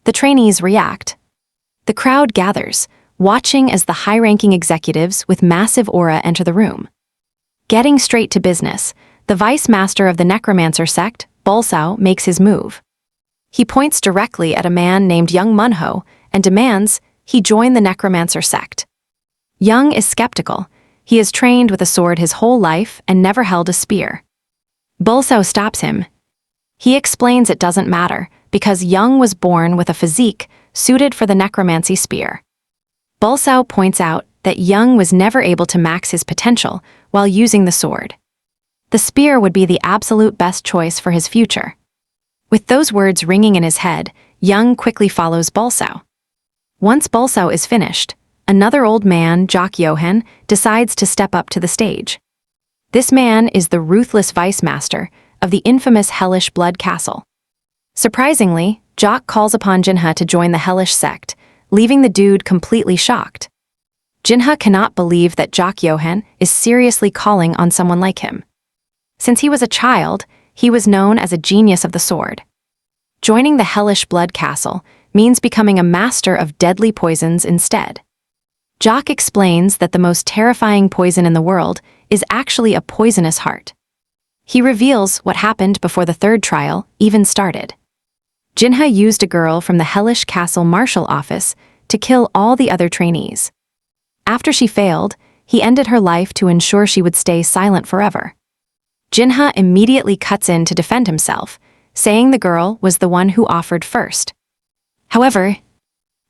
The trainees react. The crowd gathers, watching as the high-ranking executives with massive aura enter the room. Getting straight to business, the vice master of the necromancer sect, Bolsao, makes his move. He points directly at a man named young Manhwa and demands he join the necromancer sect. Young is skeptical. He has trained with a sword his whole life and never held a spear. Bolsao stops him. He explains it doesn't matter because Young was born with a physique suited for the necromancy spear. Bolsao points out that Young was never able to max his potential while using the sword. The spear would be the absolute best choice for his future. With those words ringing in his head, Young quickly follows Bolsao. Once Bolsao is finished, another old man, Jock Johan, decides to step up to the stage. This man is the ruthless vice master of the infamous Hellish Blood Castle. Surprisingly, Jock calls upon Jinha to join the Hellish sect, leaving the dude completely shocked. Jinha cannot believe that Jock Johan is seriously calling on someone like him. Since he was a child, he was known as a genius of the sword. Joining the Hellish Blood Castle means becoming a master of deadly poisons instead. Jock explains that the most terrifying poison in the world is actually a poisonous heart. He reveals what happened before the third trial even started. Jinha used a girl from the Hellish Castle Marshal Office to kill all the other trainees. After she failed, he ended her life to ensure she would stay silent forever. Jinha immediately cuts in to defend himself, saying the girl was the one who offered first. However,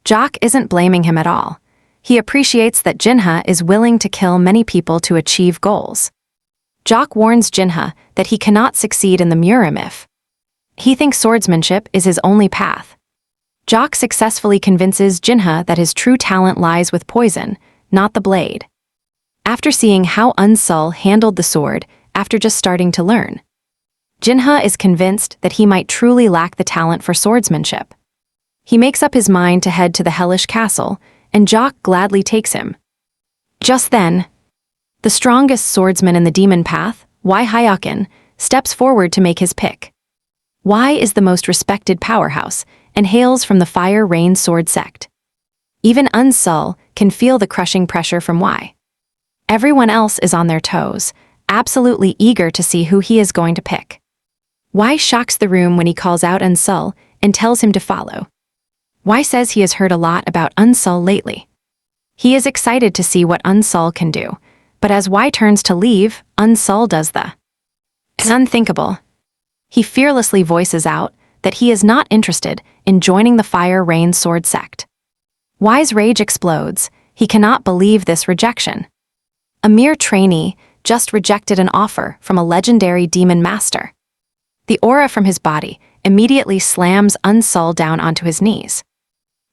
Jock isn't blaming him at all. He appreciates that Jinha is willing to kill many people to achieve goals. Jock warns Jinha that he cannot succeed in the Murim if he thinks swordsmanship is his only path. Jock successfully convinces Jinha that his true talent lies with poison, not the blade. After seeing how Unsul handled the sword after just starting to learn, Jinha is convinced that he might truly lack the talent for swordsmanship. He makes up his mind to head to the Hellish Castle, and Jock gladly takes him. Just then, the strongest swordsman in the demon path, Y Hyakin, steps forward to make his pick. Y is the most respected powerhouse and hails from the Fire Rain Sword sect. Even Unsul can feel the crushing pressure from Y. Everyone else is on their toes, absolutely eager to see who he is going to pick. Y shocks the room when he calls out Unsul and tells him to follow. Y says he has heard a lot about Unsul lately. He is excited to see what Unsul can do, but as Y turns to leave, Unsul does the unthinkable. He fearlessly voices out that he is not interested in joining the Fire Rain Sword sect. Y's rage explodes. He cannot believe this rejection. A mere trainee just rejected an offer from a legendary demon master. The aura from his body immediately slams Unsul down onto his knees.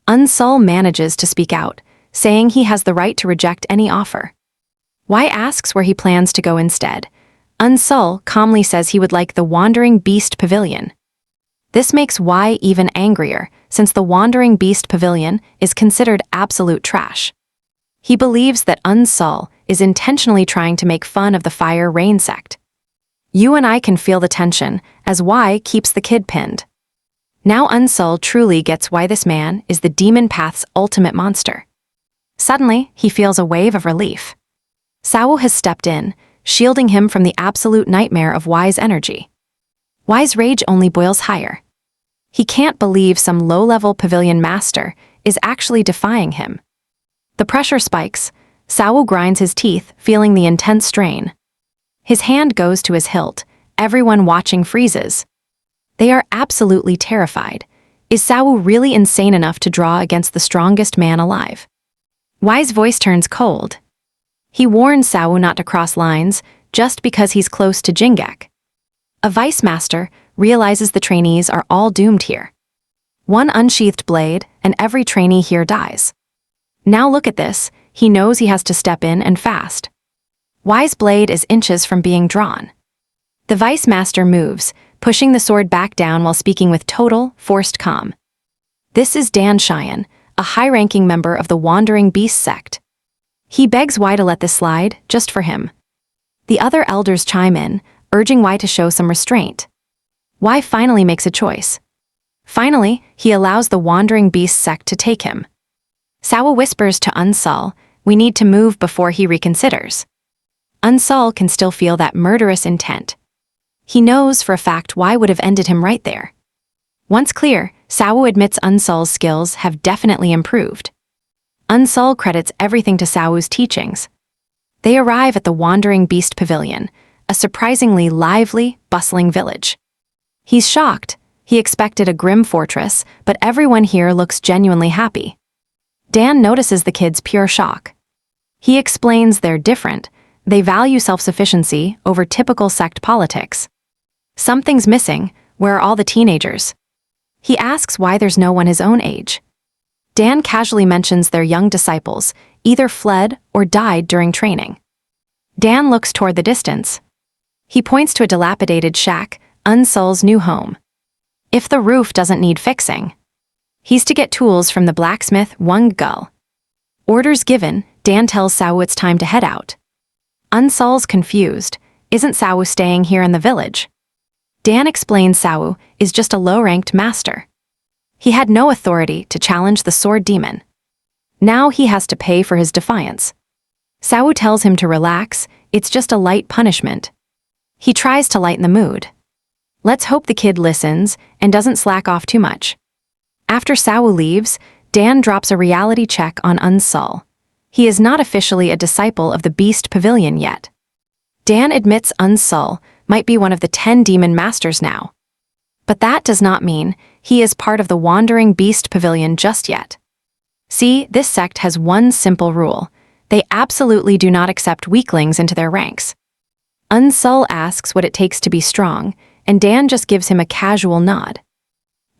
Unsul manages to speak out, saying he has the right to reject any offer. Y asks where he plans to go instead. Unsul calmly says he would like the Wandering Beast Pavilion. This makes Y even angrier, since the Wandering Beast Pavilion is considered absolute trash. He believes that Unsul is intentionally trying to make fun of the Fire Rain sect. You and I can feel the tension as Y keeps the kid pinned. Now Unsul truly gets why this man is the demon path's ultimate monster. Suddenly, he feels a wave of relief. Sao has stepped in, shielding him from the absolute nightmare of Y's energy. Y's rage only boils higher. He can't believe some low-level pavilion master is actually defying him. The pressure spikes. Sao grinds his teeth, feeling the intense strain. His hand goes to his hilt. Everyone watching freezes. They are absolutely terrified. Is Sao really insane enough to draw against the strongest man alive? Y's voice turns cold. He warns Sao not to cross lines just because he's close to Jingek. A vice master realizes the trainees are all doomed here. One unsheathed blade, and every trainee here dies. Now look at this, he knows he has to step in and fast. Y's blade is inches from being drawn. The vice master moves, pushing the sword back down while speaking with total, forced calm. This is Dan Cheyenne, a high-ranking member of the Wandering Beast sect. He begs Y to let this slide, just for him. The other elders chime in, urging Y to show some restraint. Y finally makes a choice. Finally, he allows the wandering beast sect to take him. Sawa whispers to Unsol, "We need to move before he reconsiders." Unsol can still feel that murderous intent. He knows for a fact why would have ended him right there. Once clear, Sawa admits Unsol's skills have definitely improved. Unsol credits everything to Sawu's teachings. They arrive at the Wandering Beast Pavilion, a surprisingly lively, bustling village. He's shocked. He expected a grim fortress, but everyone here looks genuinely happy. Dan notices the kids' pure shock. He explains they're different. They value self-sufficiency over typical sect politics. Something's missing. Where are all the teenagers? He asks why there's no one his own age. Dan casually mentions their young disciples either fled or died during training. Dan looks toward the distance. He points to a dilapidated shack, Unsol's new home. If the roof doesn't need fixing, he's to get tools from the blacksmith Gull. Orders given, Dan tells Sawu it's time to head out. Unsol's confused. Isn't Sawu staying here in the village? Dan explains Sawu is just a low-ranked master. He had no authority to challenge the sword demon. Now he has to pay for his defiance. Sawu tells him to relax, it's just a light punishment. He tries to lighten the mood. Let's hope the kid listens and doesn't slack off too much. After Sawu leaves, Dan drops a reality check on Unsol. He is not officially a disciple of the Beast Pavilion yet. Dan admits Unsol might be one of the 10 demon masters now. But that does not mean he is part of the Wandering Beast Pavilion just yet. See, this sect has one simple rule. They absolutely do not accept weaklings into their ranks. Unsol asks what it takes to be strong, and Dan just gives him a casual nod.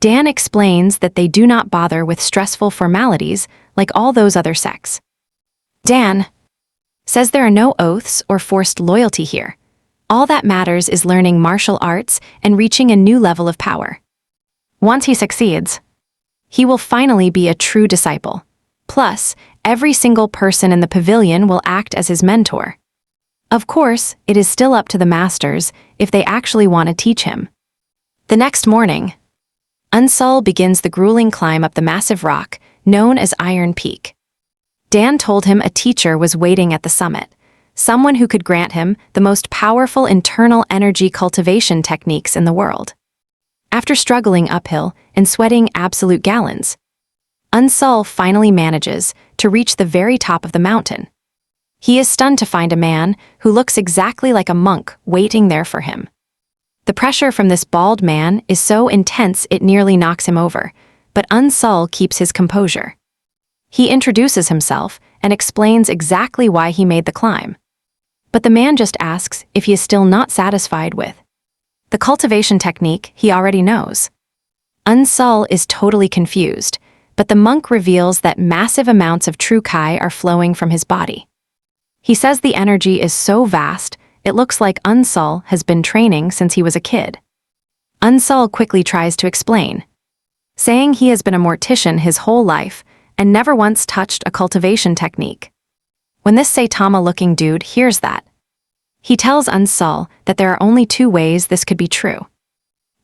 Dan explains that they do not bother with stressful formalities like all those other sects. Dan says there are no oaths or forced loyalty here. All that matters is learning martial arts and reaching a new level of power. Once he succeeds, he will finally be a true disciple. Plus, every single person in the pavilion will act as his mentor. Of course, it is still up to the masters if they actually want to teach him. The next morning, Unsol begins the grueling climb up the massive rock known as Iron Peak. Dan told him a teacher was waiting at the summit, someone who could grant him the most powerful internal energy cultivation techniques in the world. After struggling uphill and sweating absolute gallons, Unsol finally manages to reach the very top of the mountain. He is stunned to find a man who looks exactly like a monk waiting there for him. The pressure from this bald man is so intense it nearly knocks him over, but Unsol keeps his composure. He introduces himself and explains exactly why he made the climb. But the man just asks if he is still not satisfied with the cultivation technique he already knows. Unsol is totally confused, but the monk reveals that massive amounts of true Kai are flowing from his body. He says the energy is so vast, it looks like Unsol has been training since he was a kid. Unsol quickly tries to explain, saying he has been a mortician his whole life and never once touched a cultivation technique. When this Saitama-looking dude hears that, he tells Unsol that there are only two ways this could be true.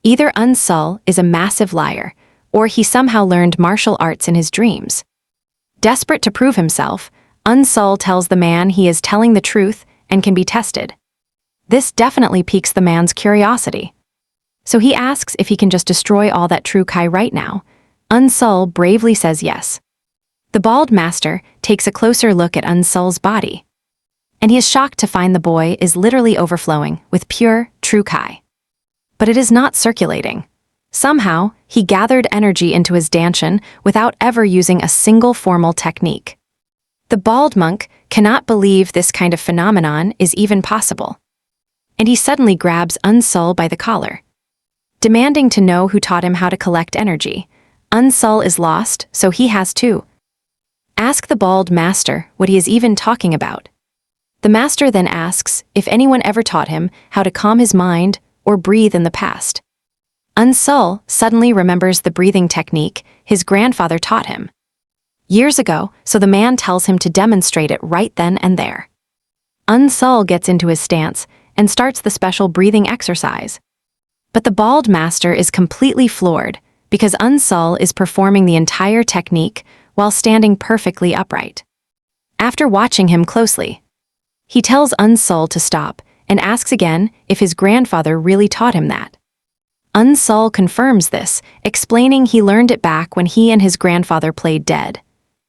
Either Unsol is a massive liar, or he somehow learned martial arts in his dreams. Desperate to prove himself, Unsol tells the man he is telling the truth and can be tested. This definitely piques the man's curiosity. So he asks if he can just destroy all that true Kai right now. Unsol bravely says yes. The bald master takes a closer look at Unsol's body, and he is shocked to find the boy is literally overflowing with pure, true Kai. But it is not circulating. Somehow, he gathered energy into his danshin without ever using a single formal technique. The bald monk cannot believe this kind of phenomenon is even possible. And he suddenly grabs Unsol by the collar, demanding to know who taught him how to collect energy. Unsol is lost, so he has to ask the bald master what he is even talking about. The master then asks if anyone ever taught him how to calm his mind or breathe in the past. Unsol suddenly remembers the breathing technique his grandfather taught him years ago, so the man tells him to demonstrate it right then and there. Unsol gets into his stance and starts the special breathing exercise. But the bald master is completely floored. because Unsul is performing the entire technique while standing perfectly upright. After watching him closely, he tells Unsul to stop and asks again if his grandfather really taught him that. Unsul confirms this, explaining he learned it back when he and his grandfather played dead.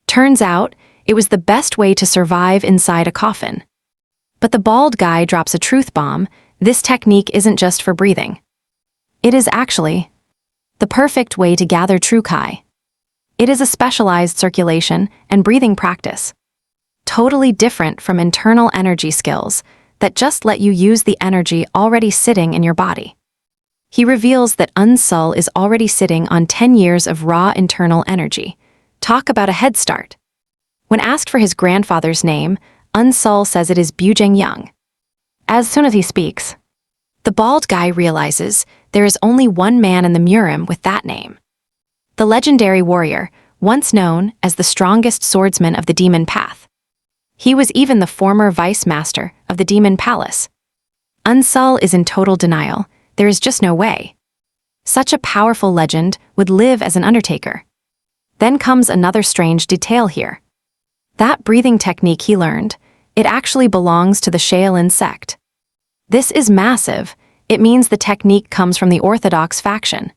Turns out, it was the best way to survive inside a coffin. But the bald guy drops a truth bomb. This technique isn't just for breathing. It is actually the perfect way to gather true Kai. It is a specialized circulation and breathing practice, totally different from internal energy skills that just let you use the energy already sitting in your body. He reveals that Unsul is already sitting on 10 years of raw internal energy. Talk about a head start. When asked for his grandfather's name, Unsul says it is Bujeng Young. As soon as he speaks, the bald guy realizes there is only one man in the Murim with that name. The legendary warrior, once known as the strongest swordsman of the Demon Path. He was even the former vice master of the Demon Palace. Unsul is in total denial. There is just no way such a powerful legend would live as an undertaker. Then comes another strange detail here. That breathing technique he learned, it actually belongs to the Shaolin sect. This is massive. It means the technique comes from the Orthodox faction.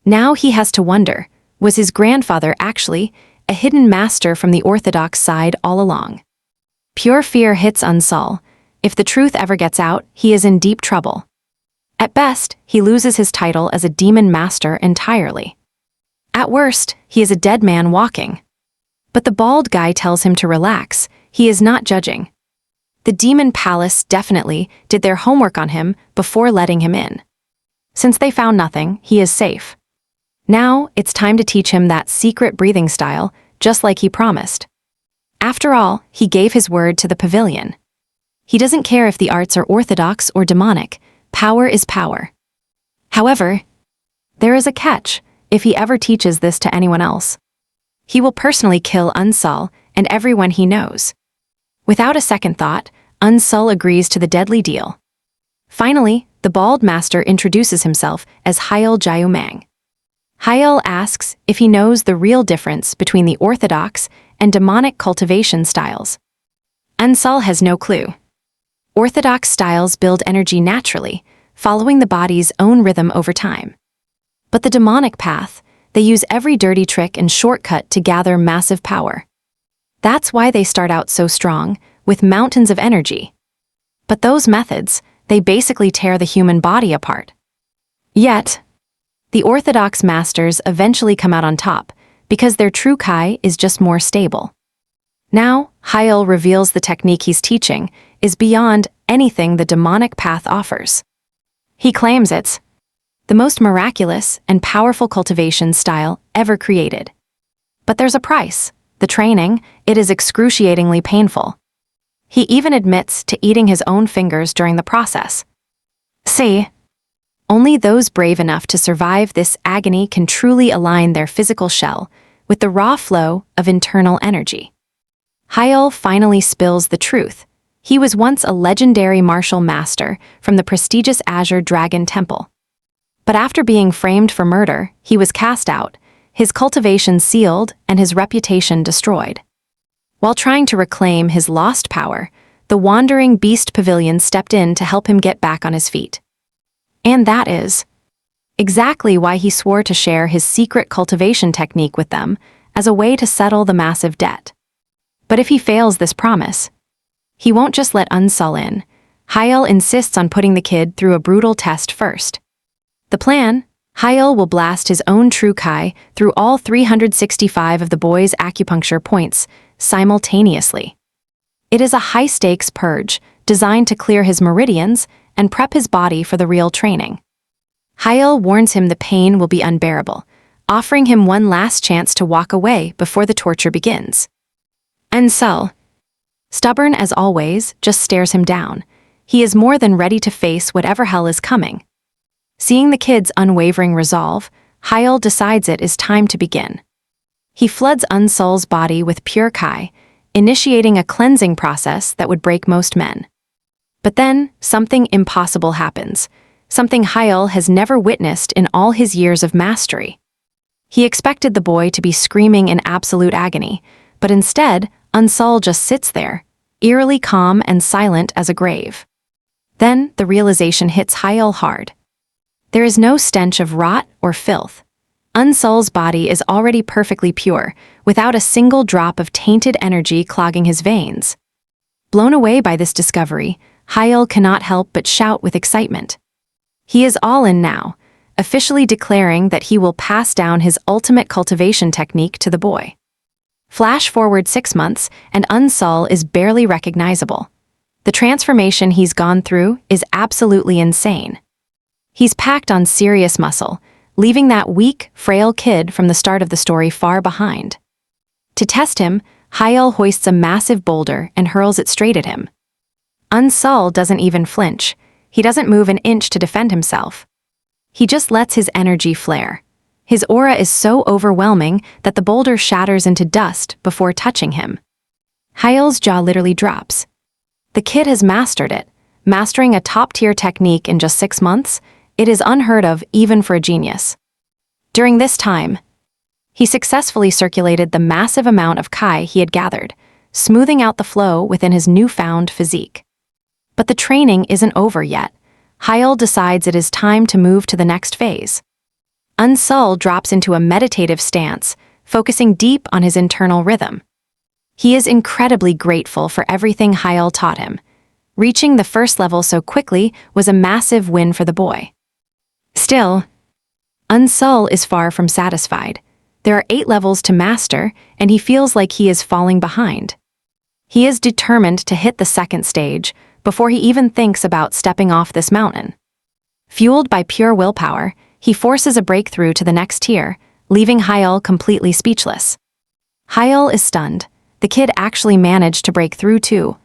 Now he has to wonder, was his grandfather actually a hidden master from the Orthodox side all along? Pure fear hits Unsul. If the truth ever gets out, he is in deep trouble. At best, he loses his title as a demon master entirely. At worst, he is a dead man walking. But the bald guy tells him to relax. He is not judging. The Demon Palace definitely did their homework on him before letting him in. Since they found nothing, he is safe. Now, it's time to teach him that secret breathing style, just like he promised. After all, he gave his word to the pavilion. He doesn't care if the arts are orthodox or demonic. Power is power. However, there is a catch. If he ever teaches this to anyone else, he will personally kill Unsul and everyone he knows. Without a second thought, Unsul agrees to the deadly deal. Finally, the bald master introduces himself as Hyul Jayumang. Hyul asks if he knows the real difference between the orthodox and demonic cultivation styles. Unsul has no clue. Orthodox styles build energy naturally, following the body's own rhythm over time. But the demonic path, they use every dirty trick and shortcut to gather massive power. That's why they start out so strong, with mountains of energy. But those methods, they basically tear the human body apart. Yet, the orthodox masters eventually come out on top, because their true Kai is just more stable. Now, Hyul reveals the technique he's teaching is beyond anything the demonic path offers. He claims it's the most miraculous and powerful cultivation style ever created. But there's a price. The training, it is excruciatingly painful. He even admits to eating his own fingers during the process. See, only those brave enough to survive this agony can truly align their physical shell with the raw flow of internal energy. Hyul finally spills the truth. He was once a legendary martial master from the prestigious Azure Dragon Temple. But after being framed for murder, he was cast out, his cultivation sealed, and his reputation destroyed. While trying to reclaim his lost power, the Wandering Beast Pavilion stepped in to help him get back on his feet. And that is exactly why he swore to share his secret cultivation technique with them as a way to settle the massive debt. But if he fails this promise, he won't just let Unsul in. Hyul insists on putting the kid through a brutal test first. The plan? Hyul will blast his own true Kai through all 365 of the boy's acupuncture points simultaneously. It is a high-stakes purge designed to clear his meridians and prep his body for the real training. Hyul warns him the pain will be unbearable, offering him one last chance to walk away before the torture begins. Unsul, stubborn as always, just stares him down. He is more than ready to face whatever hell is coming. Seeing the kid's unwavering resolve, Hyul decides it is time to begin. He floods Unsul's body with pure Kai, initiating a cleansing process that would break most men. But then, something impossible happens, something Hyul has never witnessed in all his years of mastery. He expected the boy to be screaming in absolute agony, but instead, Unsul just sits there, eerily calm and silent as a grave. Then the realization hits Hyul hard. There is no stench of rot or filth. Unsul's body is already perfectly pure, without a single drop of tainted energy clogging his veins. Blown away by this discovery, Hyul cannot help but shout with excitement. He is all in now, officially declaring that he will pass down his ultimate cultivation technique to the boy. Flash forward 6 months, and Unsul is barely recognizable. The transformation he's gone through is absolutely insane. He's packed on serious muscle, leaving that weak, frail kid from the start of the story far behind. To test him, Hyul hoists a massive boulder and hurls it straight at him. Unsul doesn't even flinch. He doesn't move an inch to defend himself. He just lets his energy flare. His aura is so overwhelming that the boulder shatters into dust before touching him. Hyul's jaw literally drops. The kid has mastered it. Mastering a top-tier technique in just 6 months, it is unheard of even for a genius. During this time, he successfully circulated the massive amount of Kai he had gathered, smoothing out the flow within his newfound physique. But the training isn't over yet. Hyul decides it is time to move to the next phase. Unsul drops into a meditative stance, focusing deep on his internal rhythm. He is incredibly grateful for everything Hyul taught him. Reaching the first level so quickly was a massive win for the boy. Still, Unsul is far from satisfied. There are 8 levels to master, and he feels like he is falling behind. He is determined to hit the second stage before he even thinks about stepping off this mountain. Fueled by pure willpower, he forces a breakthrough to the next tier, leaving Hyul completely speechless. Hyul is stunned. The kid actually managed to break through too.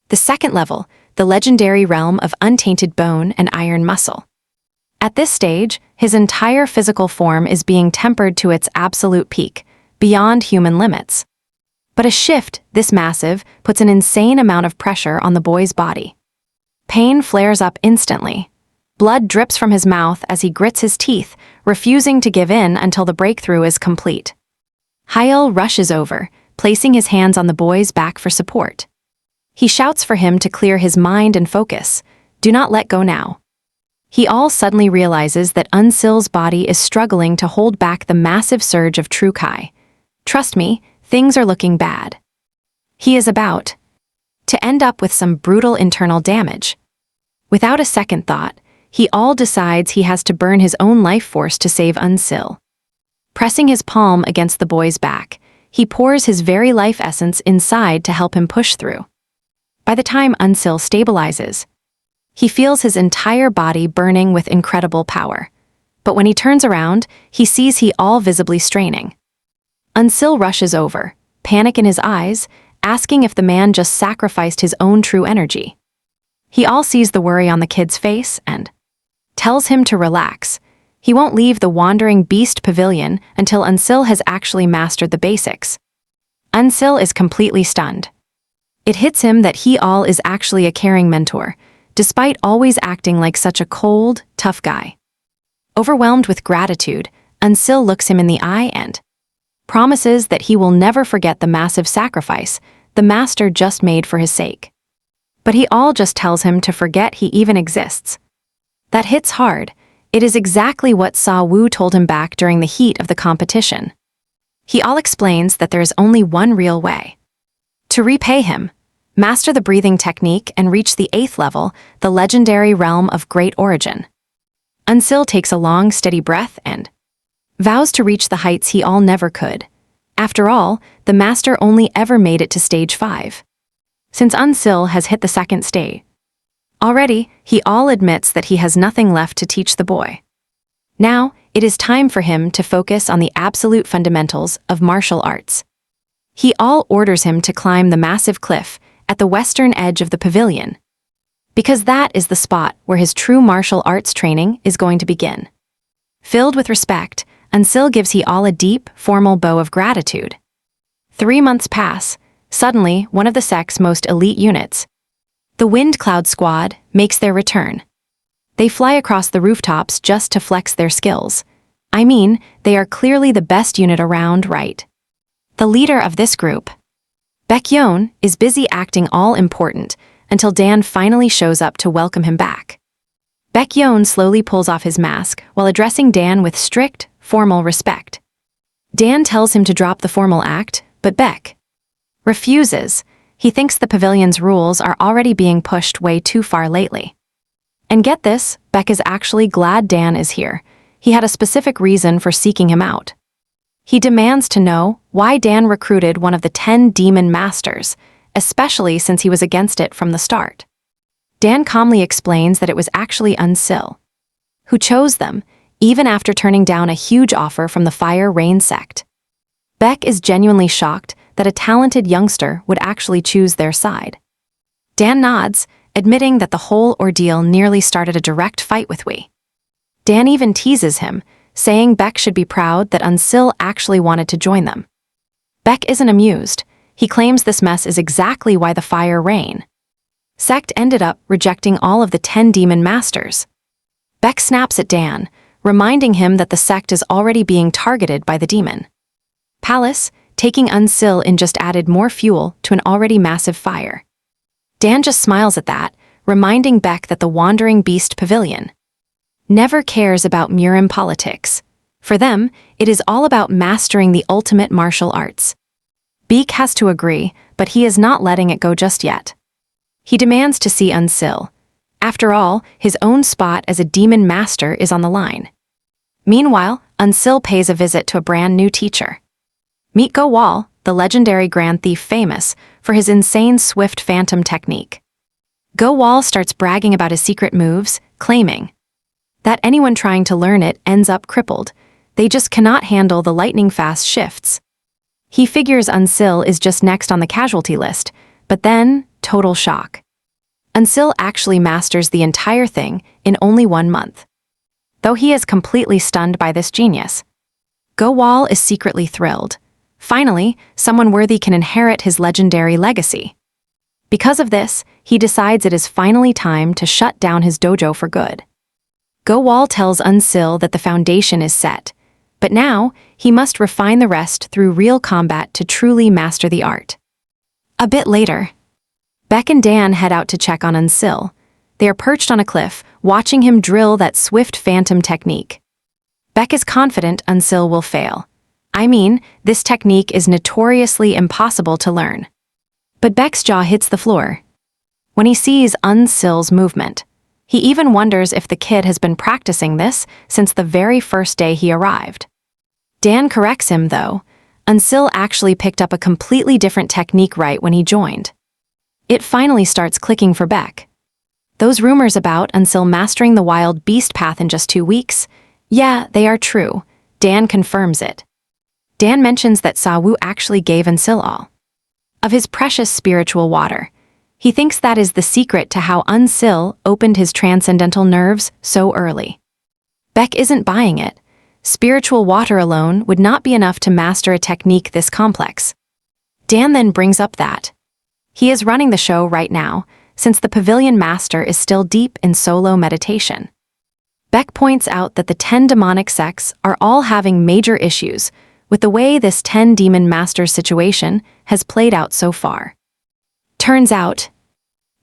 The second level, the legendary realm of untainted bone and iron muscle. At this stage, his entire physical form is being tempered to its absolute peak, beyond human limits. But a shift this massive puts an insane amount of pressure on the boy's body. Pain flares up instantly. Blood drips from his mouth as he grits his teeth, refusing to give in until the breakthrough is complete. Hyul rushes over, placing his hands on the boy's back for support. He shouts for him to clear his mind and focus. Do not let go now. He all suddenly realizes that Unsul's body is struggling to hold back the massive surge of true Kai. Trust me, things are looking bad. He is about to end up with some brutal internal damage. Without a second thought, he all decides he has to burn his own life force to save Unsul. Pressing his palm against the boy's back, he pours his very life essence inside to help him push through. By the time Unsul stabilizes, he feels his entire body burning with incredible power. But when he turns around, he sees he all visibly straining. Unsul rushes over, panic in his eyes, asking if the man just sacrificed his own true energy. He all sees the worry on the kid's face and tells him to relax. He won't leave the wandering beast pavilion until Unsul has actually mastered the basics. Unsul is completely stunned. It hits him that he all is actually a caring mentor, despite always acting like such a cold, tough guy. Overwhelmed with gratitude, Unsul looks him in the eye and promises that he will never forget the massive sacrifice the master just made for his sake. But he all just tells him to forget he even exists. That hits hard. It is exactly what Sa Wu told him back during the heat of the competition. He all explains that there is only one real way to repay him. Master the breathing technique and reach the 8th level, the legendary realm of great origin. Unsul takes a long, steady breath and vows to reach the heights he all never could. After all, the master only ever made it to stage 5. Since Unsul has hit the second stage, already, he all admits that he has nothing left to teach the boy. Now, it is time for him to focus on the absolute fundamentals of martial arts. He all orders him to climb the massive cliff at the western edge of the pavilion, because that is the spot where his true martial arts training is going to begin. Filled with respect, Unsul gives he all a deep, formal bow of gratitude. 3 months pass. Suddenly, one of the sect's most elite units, the Wind Cloud Squad, makes their return. They fly across the rooftops just to flex their skills. I mean, they are clearly the best unit around, right? The leader of this group, Baekhyun, is busy acting all important until Dan finally shows up to welcome him back. Baekhyun slowly pulls off his mask while addressing Dan with strict, formal respect. Dan tells him to drop the formal act, but Baek refuses. He thinks the pavilion's rules are already being pushed way too far lately. And get this, Baek is actually glad Dan is here. He had a specific reason for seeking him out. He demands to know why Dan recruited one of the 10 demon masters, especially since he was against it from the start. Dan calmly explains that it was actually Unsil who chose them, even after turning down a huge offer from the Fire Rain sect. Baek is genuinely shocked that a talented youngster would actually choose their side. Dan nods, admitting that the whole ordeal nearly started a direct fight with Wee. Dan even teases him, saying Baek should be proud that Unsil actually wanted to join them. Baek isn't amused. He claims this mess is exactly why the Fire Rain sect ended up rejecting all of the 10 demon masters. Baek snaps at Dan, reminding him that the sect is already being targeted by the demon palace. Taking Unsil in just added more fuel to an already massive fire. Dan just smiles at that, reminding Baek that the Wandering Beast Pavilion never cares about Murim politics. For them, it is all about mastering the ultimate martial arts. Baek has to agree, but he is not letting it go just yet. He demands to see Unsil. After all, his own spot as a demon master is on the line. Meanwhile, Unsil pays a visit to a brand new teacher. Meet Go Wall, the legendary grand thief famous for his insane swift phantom technique. Go Wall starts bragging about his secret moves, claiming that anyone trying to learn it ends up crippled. They just cannot handle the lightning-fast shifts. He figures Unsil is just next on the casualty list, but then, total shock. Unsil actually masters the entire thing in only 1 month. Though he is completely stunned by this genius, Go Wall is secretly thrilled. Finally, someone worthy can inherit his legendary legacy. Because of this, he decides it is finally time to shut down his dojo for good. Go Wall tells Unsil that the foundation is set, but now he must refine the rest through real combat to truly master the art. A bit later, Baek and Dan head out to check on Unsil. They are perched on a cliff, watching him drill that swift phantom technique. Baek is confident Unsil will fail. I mean, this technique is notoriously impossible to learn. But Baek's jaw hits the floor when he sees Unsil's movement. He even wonders if the kid has been practicing this since the very first day he arrived. Dan corrects him, though. Unsil actually picked up a completely different technique right when he joined. It finally starts clicking for Baek. Those rumors about Unsil mastering the wild beast path in just 2 weeks, yeah, they are true. Dan confirms it. Dan mentions that Sawu actually gave Unsil all of his precious spiritual water. He thinks that is the secret to how Unsil opened his transcendental nerves so early. Baek isn't buying it. Spiritual water alone would not be enough to master a technique this complex. Dan then brings up that he is running the show right now, since the pavilion master is still deep in solo meditation. Baek points out that the 10 demonic sects are all having major issues with the way this 10 demon masters situation has played out so far. Turns out,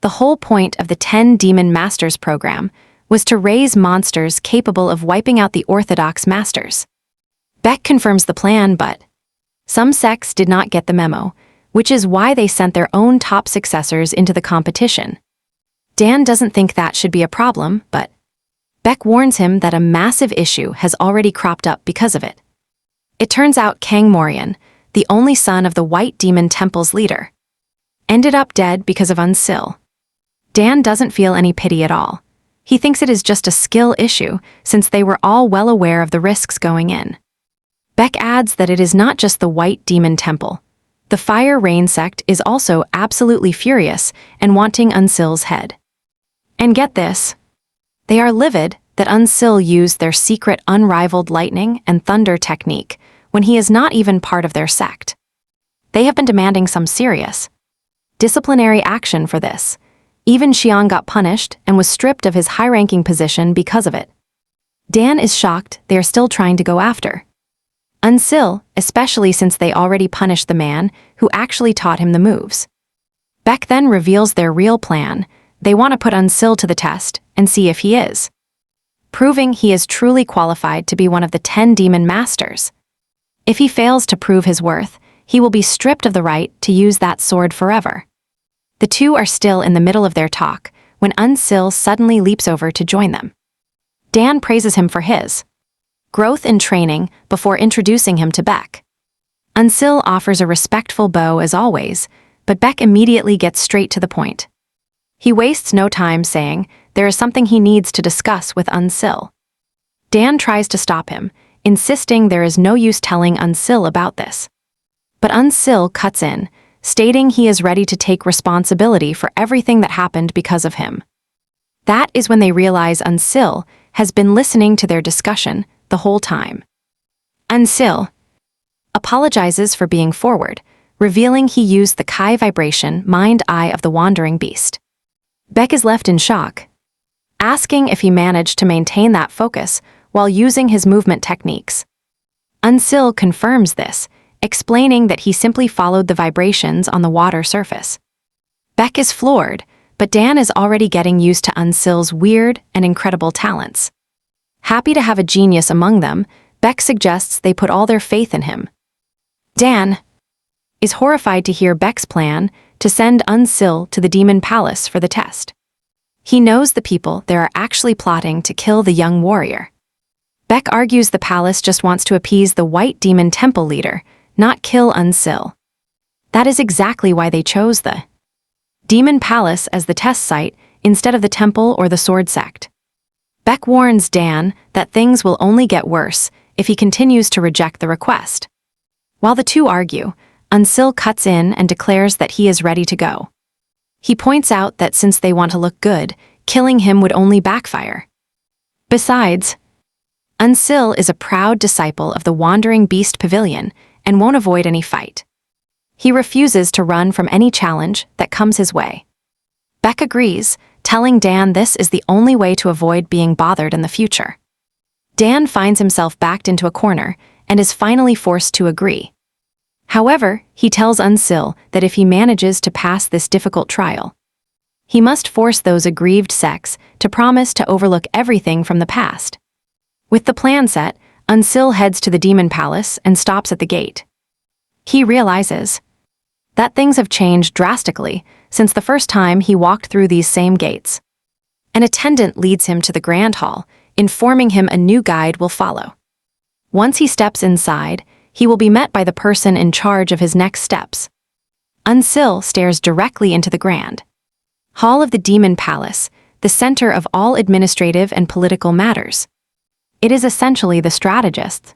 the whole point of the 10 demon masters program was to raise monsters capable of wiping out the orthodox masters. Baek confirms the plan, but some sects did not get the memo, which is why they sent their own top successors into the competition. Dan doesn't think that should be a problem, but Baek warns him that a massive issue has already cropped up because of it. It turns out Kang Morian, the only son of the White Demon Temple's leader, ended up dead because of Unsil. Dan doesn't feel any pity at all. He thinks it is just a skill issue, since they were all well aware of the risks going in. Baek adds that it is not just the White Demon Temple. The Fire Rain sect is also absolutely furious and wanting Unsil's head. And get this, they are livid that Unsil used their secret unrivaled lightning and thunder technique when he is not even part of their sect. They have been demanding some serious disciplinary action for this. Even Xiang got punished and was stripped of his high-ranking position because of it. Dan is shocked they are still trying to go after Unsil, especially since they already punished the man who actually taught him the moves. Beck then reveals their real plan. They want to put Unsil to the test and see if he is, proving he is truly qualified to be one of the 10 demon masters. If he fails to prove his worth, he will be stripped of the right to use that sword forever. The two are still in the middle of their talk when Unsil suddenly leaps over to join them. Dan praises him for his growth in training before introducing him to Beck. Unsil offers a respectful bow as always, but Beck immediately gets straight to the point. He wastes no time saying there is something he needs to discuss with Unsil. Dan tries to stop him, insisting there is no use telling Unsil about this. But Unsil cuts in, stating he is ready to take responsibility for everything that happened because of him. That is when they realize Unsil has been listening to their discussion the whole time. Unsil apologizes for being forward, revealing he used the Kai vibration mind eye of the wandering beast. Beck is left in shock, asking if he managed to maintain that focus while using his movement techniques. Unsil confirms this, explaining that he simply followed the vibrations on the water surface. Beck is floored, but Dan is already getting used to Unsil's weird and incredible talents. Happy to have a genius among them, Beck suggests they put all their faith in him. Dan is horrified to hear Beck's plan to send Unsil to the Demon Palace for the test. He knows the people there are actually plotting to kill the young warrior. Beck argues the palace just wants to appease the White Demon Temple leader, not kill Unsil. That is exactly why they chose the Demon Palace as the test site instead of the temple or the sword sect. Beck warns Dan that things will only get worse if he continues to reject the request. While the two argue, Unsil cuts in and declares that he is ready to go. He points out that since they want to look good, killing him would only backfire. Besides, Unsil is a proud disciple of the Wandering Beast Pavilion and won't avoid any fight. He refuses to run from any challenge that comes his way. Beck agrees, telling Dan this is the only way to avoid being bothered in the future. Dan finds himself backed into a corner and is finally forced to agree. However, he tells Unsil that if he manages to pass this difficult trial, he must force those aggrieved sects to promise to overlook everything from the past. With the plan set, Unsil heads to the Demon Palace and stops at the gate. He realizes that things have changed drastically since the first time he walked through these same gates. An attendant leads him to the Grand Hall, informing him a new guide will follow. Once he steps inside, he will be met by the person in charge of his next steps. Unsil stares directly into the Grand Hall of the Demon Palace, the center of all administrative and political matters. It is essentially the strategist's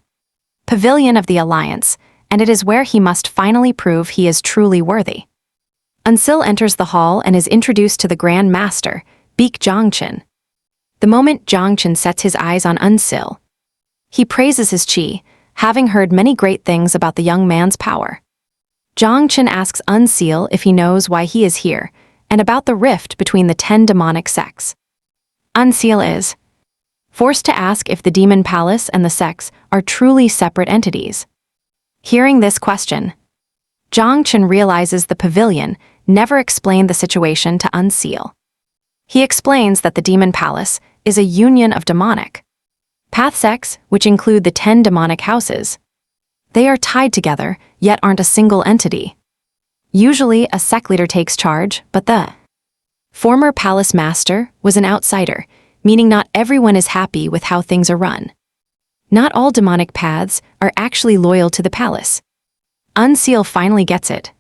pavilion of the Alliance, and it is where he must finally prove he is truly worthy. Unsil enters the hall and is introduced to the Grand Master, Beek Jongchen. The moment Jongchen sets his eyes on Unsil, he praises his chi, having heard many great things about the young man's power. Jongchen asks Unsil if he knows why he is here, and about the rift between the 10 demonic sects. Unsil is forced to ask if the Demon Palace and the sects are truly separate entities. Hearing this question, Jongchen realizes the pavilion never explained the situation to Unsil. He explains that the Demon Palace is a union of demonic path sects, which include the 10 demonic houses. They are tied together, yet aren't a single entity. Usually, a sect leader takes charge, but the former palace master was an outsider, meaning not everyone is happy with how things are run. Not all demonic paths are actually loyal to the palace. Unsil finally gets it.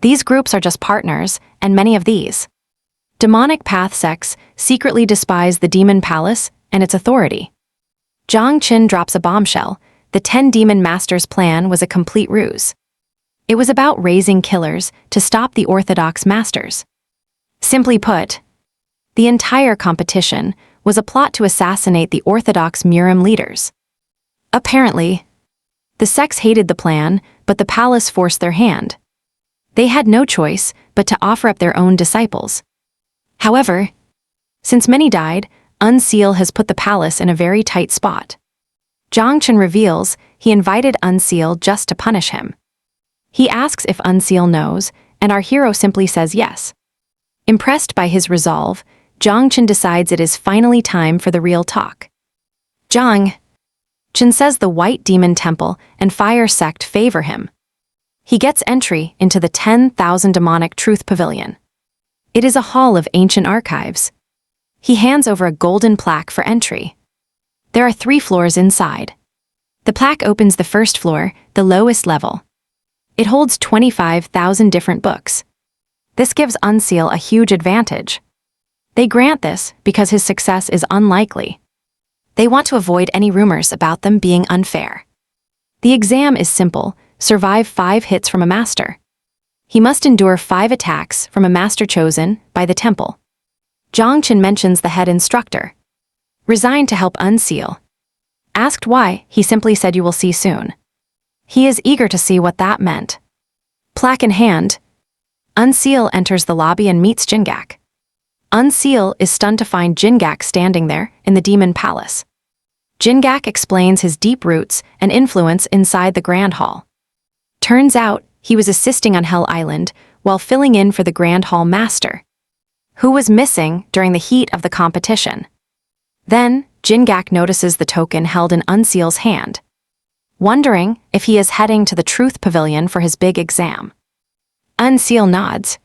These groups are just partners, and many of these demonic path sects secretly despise the Demon Palace and its authority. Jongchen drops a bombshell. The 10 demon masters' plan was a complete ruse. It was about raising killers to stop the orthodox masters. Simply put, the entire competition was a plot to assassinate the orthodox Murim leaders. Apparently, the sects hated the plan, but the palace forced their hand. They had no choice but to offer up their own disciples. However, since many died, Unseal has put the palace in a very tight spot. Zhangchen reveals he invited Unseal just to punish him. He asks if Unseal knows, and our hero simply says yes. Impressed by his resolve, Zhangchen decides it is finally time for the real talk. Zhangchen says the White Demon Temple and Fire Sect favor him. He gets entry into the 10,000 Demonic Truth Pavilion. It is a hall of ancient archives. He hands over a golden plaque for entry. There are 3 floors inside. The plaque opens the first floor, the lowest level. It holds 25,000 different books. This gives Unseal a huge advantage. They grant this because his success is unlikely. They want to avoid any rumors about them being unfair. The exam is simple: survive 5 hits from a master. He must endure 5 attacks from a master chosen by the temple. Zhangchen mentions the head instructor. Resigned to help Unseal. Asked why, he simply said you will see soon. He is eager to see what that meant. Plaque in hand, Unseal enters the lobby and meets Jingak. Unseal is stunned to find Jingak standing there in the Demon Palace. Jingak explains his deep roots and influence inside the Grand Hall. Turns out, he was assisting on Hell Island while filling in for the Grand Hall Master, who was missing during the heat of the competition. Then, Jingak notices the token held in Unseal's hand, wondering if he is heading to the Truth Pavilion for his big exam. Unseal nods.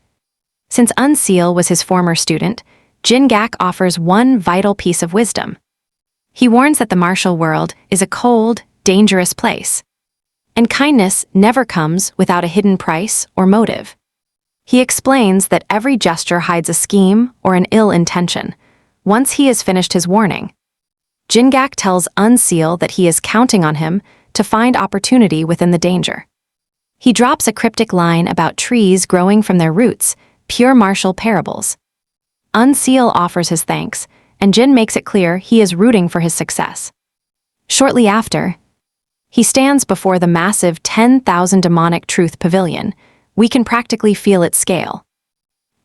Since Unseal was his former student, Jingak offers one vital piece of wisdom. He warns that the martial world is a cold, dangerous place, and kindness never comes without a hidden price or motive. He explains that every gesture hides a scheme or an ill intention. Once he has finished his warning, Jingak tells Unseal that he is counting on him to find opportunity within the danger. He drops a cryptic line about trees growing from their roots, pure martial parables. Unseal offers his thanks, and Jin makes it clear he is rooting for his success. Shortly after, he stands before the massive 10,000 Demonic Truth Pavilion. We can practically feel its scale.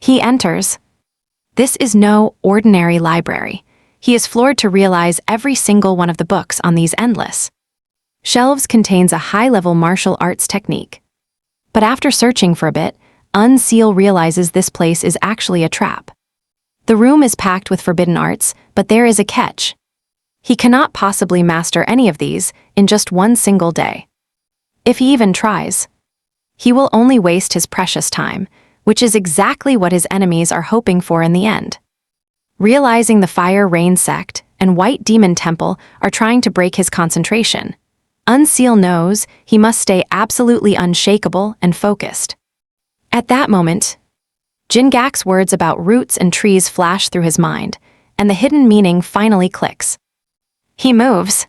He enters. This is no ordinary library. He is floored to realize every single one of the books on these endless shelves contains a high-level martial arts technique. But after searching for a bit, Unseal realizes this place is actually a trap. The room is packed with forbidden arts, but there is a catch. He cannot possibly master any of these in just one single day. If he even tries, he will only waste his precious time, which is exactly what his enemies are hoping for in the end. Realizing the Fire Rain Sect and White Demon Temple are trying to break his concentration, Unseal knows he must stay absolutely unshakable and focused. At that moment, Jingak's words about roots and trees flash through his mind, and the hidden meaning finally clicks. He moves.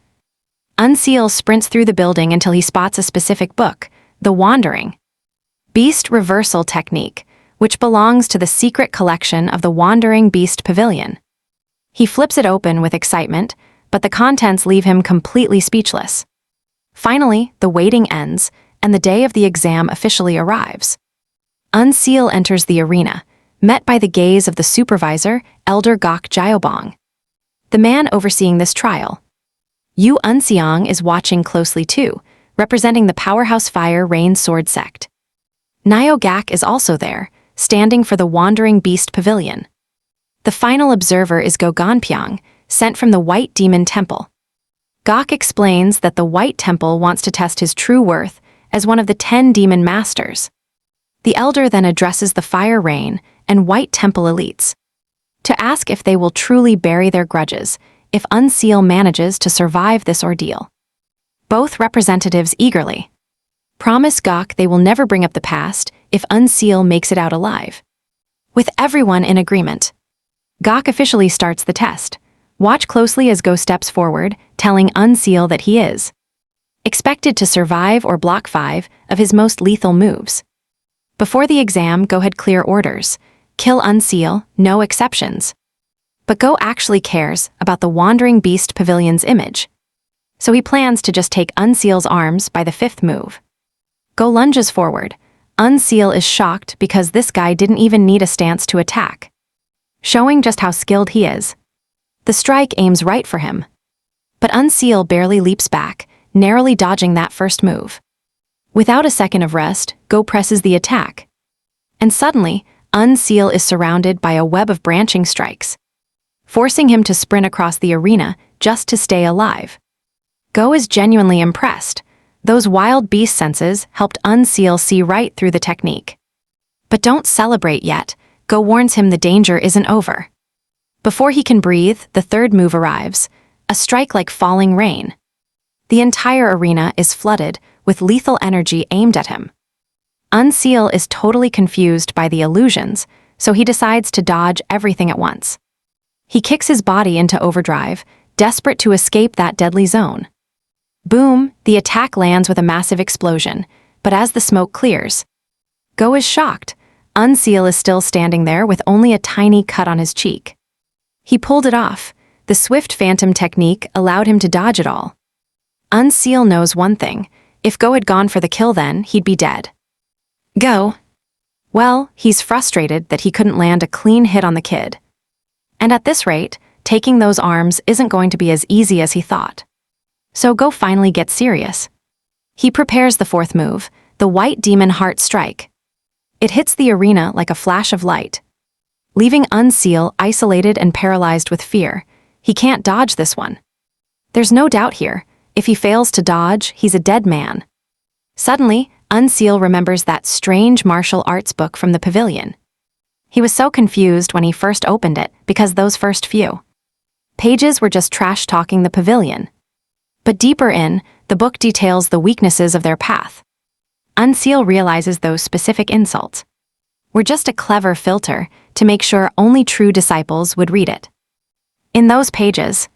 Unseal sprints through the building until he spots a specific book, The Wandering Beast Reversal Technique, which belongs to the secret collection of the Wandering Beast Pavilion. He flips it open with excitement, but the contents leave him completely speechless. Finally, the waiting ends, and the day of the exam officially arrives. Unseal enters the arena, met by the gaze of the supervisor, Elder Gok Jiobong, the man overseeing this trial. Yu Unseong is watching closely too, representing the powerhouse Fire Rain Sword Sect. Nio Gak is also there, standing for the Wandering Beast Pavilion. The final observer is Go Ganpyeong, sent from the White Demon Temple. Gok explains that the White Temple wants to test his true worth as one of the 10 demon masters. The elder then addresses the Fire Rain and White Temple elites to ask if they will truly bury their grudges if Unseal manages to survive this ordeal. Both representatives eagerly promise Gok they will never bring up the past if Unseal makes it out alive. With everyone in agreement, Gok officially starts the test. Watch closely as Go steps forward, telling Unseal that he is expected to survive or block 5 of his most lethal moves. Before the exam, Go had clear orders: kill Unseal, no exceptions. But Go actually cares about the Wandering Beast Pavilion's image, so he plans to just take Unseal's arms by the 5th move. Go lunges forward. Unseal is shocked because this guy didn't even need a stance to attack, showing just how skilled he is. The strike aims right for him. But Unseal barely leaps back, narrowly dodging that first move. Without a second of rest, Go presses the attack. And suddenly, Unseal is surrounded by a web of branching strikes, forcing him to sprint across the arena just to stay alive. Go is genuinely impressed. Those wild beast senses helped Unseal see right through the technique. But don't celebrate yet. Go warns him the danger isn't over. Before he can breathe, the third move arrives, a strike like falling rain. The entire arena is flooded with lethal energy aimed at him. Unseal is totally confused by the illusions, so he decides to dodge everything at once. He kicks his body into overdrive, desperate to escape that deadly zone. Boom, the attack lands with a massive explosion, but as the smoke clears, Go is shocked. Unseal is still standing there with only a tiny cut on his cheek. He pulled it off. The swift phantom technique allowed him to dodge it all. Unseal knows one thing. If Go had gone for the kill then, he'd be dead. Go. Well, he's frustrated that he couldn't land a clean hit on the kid. And at this rate, taking those arms isn't going to be as easy as he thought. So Go finally gets serious. He prepares the fourth move, the White Demon Heart Strike. It hits the arena like a flash of light, leaving Unseal isolated and paralyzed with fear. He can't dodge this one. There's no doubt here. If he fails to dodge, he's a dead man. Suddenly, Unseal remembers that strange martial arts book from the pavilion. He was so confused when he first opened it because those first few pages were just trash-talking the pavilion. But deeper in, the book details the weaknesses of their path. Unseal realizes those specific insults were just a clever filter to make sure only true disciples would read it. In those pages,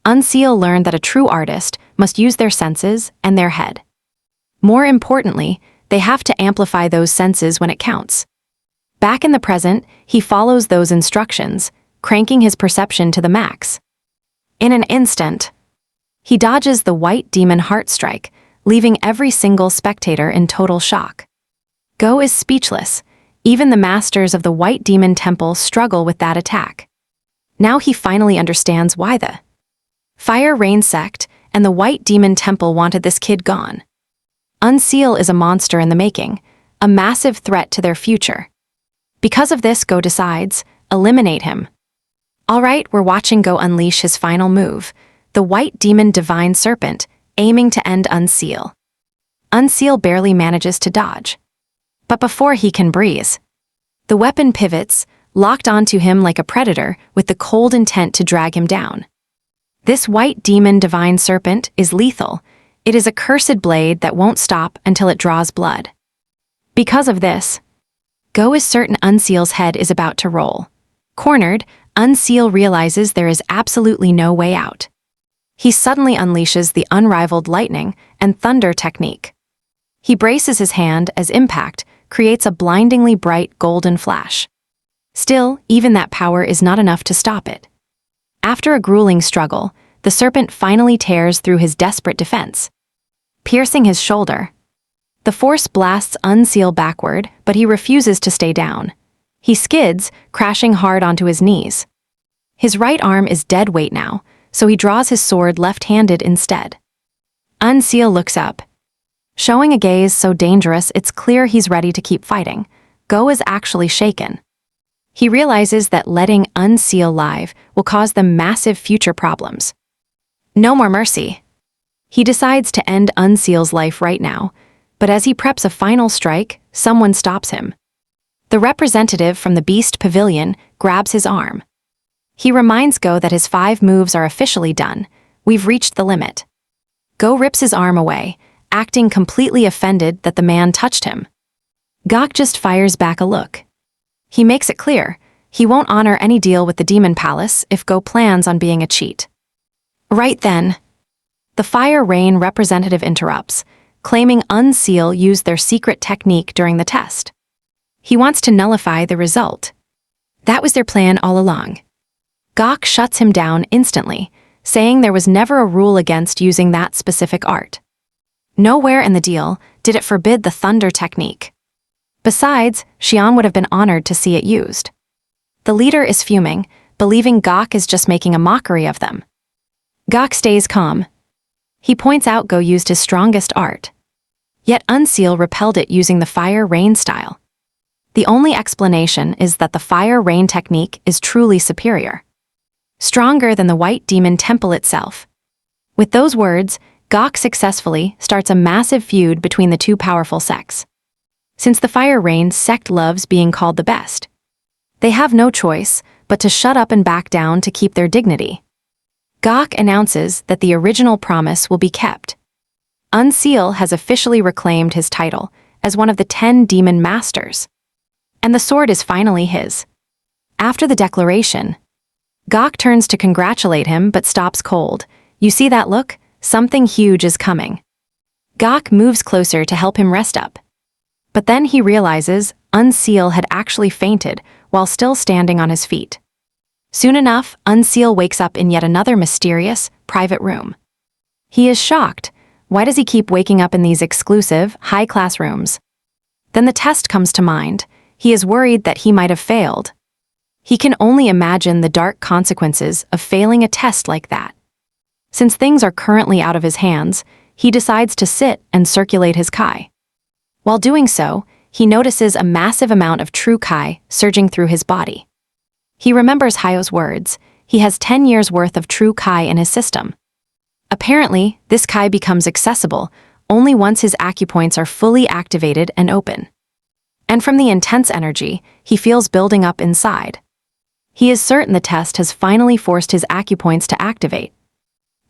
Unseal learned that a true artist must use their senses and their head. More importantly, they have to amplify those senses when it counts. Back in the present, he follows those instructions, cranking his perception to the max. In an instant, he dodges the White Demon Heart Strike, leaving every single spectator in total shock. Go is speechless. Even the masters of the White Demon Temple struggle with that attack. Now he finally understands why the Fire Rain sect and the White Demon Temple wanted this kid gone. Unseal is a monster in the making, a massive threat to their future. Because of this, Go decides, eliminate him. Alright, we're watching Go unleash his final move, the White Demon Divine Serpent, aiming to end Unseal. Unseal barely manages to dodge. But before he can breathe, the weapon pivots, locked onto him like a predator with the cold intent to drag him down. This White Demon Divine Serpent is lethal. It is a cursed blade that won't stop until it draws blood. Because of this, Go is certain Unseal's head is about to roll. Cornered, Unseal realizes there is absolutely no way out. He suddenly unleashes the unrivaled lightning and thunder technique. He braces his hand as impact creates a blindingly bright golden flash. Still, even that power is not enough to stop it. After a grueling struggle, the serpent finally tears through his desperate defense, piercing his shoulder. The force blasts Unseal backward, but he refuses to stay down. He skids, crashing hard onto his knees. His right arm is dead weight now, so he draws his sword left-handed instead. Unseal looks up, showing a gaze so dangerous it's clear he's ready to keep fighting. Go is actually shaken. He realizes that letting Unseal live will cause them massive future problems. No more mercy. He decides to end Unseal's life right now, but as he preps a final strike, someone stops him. The representative from the Beast Pavilion grabs his arm. He reminds Go that his 5 moves are officially done. We've reached the limit. Go rips his arm away, acting completely offended that the man touched him. Gok just fires back a look. He makes it clear he won't honor any deal with the Demon Palace if Go plans on being a cheat. Right then, the Fire Rain representative interrupts, claiming Unseal used their secret technique during the test. He wants to nullify the result. That was their plan all along. Gok shuts him down instantly, saying there was never a rule against using that specific art. Nowhere in the deal did it forbid the thunder technique. Besides, Xian would have been honored to see it used. The leader is fuming, believing Gok is just making a mockery of them. Gok stays calm. He points out Go used his strongest art. Yet Unseal repelled it using the fire-rain style. The only explanation is that the fire-rain technique is truly superior. Stronger than the White Demon Temple itself. With those words, Gok successfully starts a massive feud between the two powerful sects. Since the fire-rain sect loves being called the best, they have no choice but to shut up and back down to keep their dignity. Gok announces that the original promise will be kept. Unseal has officially reclaimed his title as one of the 10 demon masters. And the sword is finally his. After the declaration, Gok turns to congratulate him but stops cold. You see that look? Something huge is coming. Gok moves closer to help him rest up. But then he realizes Unseal had actually fainted while still standing on his feet. Soon enough, Unseal wakes up in yet another mysterious, private room. He is shocked. Why does he keep waking up in these exclusive, high-class rooms? Then the test comes to mind. He is worried that he might have failed. He can only imagine the dark consequences of failing a test like that. Since things are currently out of his hands, he decides to sit and circulate his Kai. While doing so, he notices a massive amount of true Kai surging through his body. He remembers Hyo's words. He has 10 years' worth of true Kai in his system. Apparently, this Kai becomes accessible only once his acupoints are fully activated and open. And from the intense energy he feels building up inside, he is certain the test has finally forced his acupoints to activate.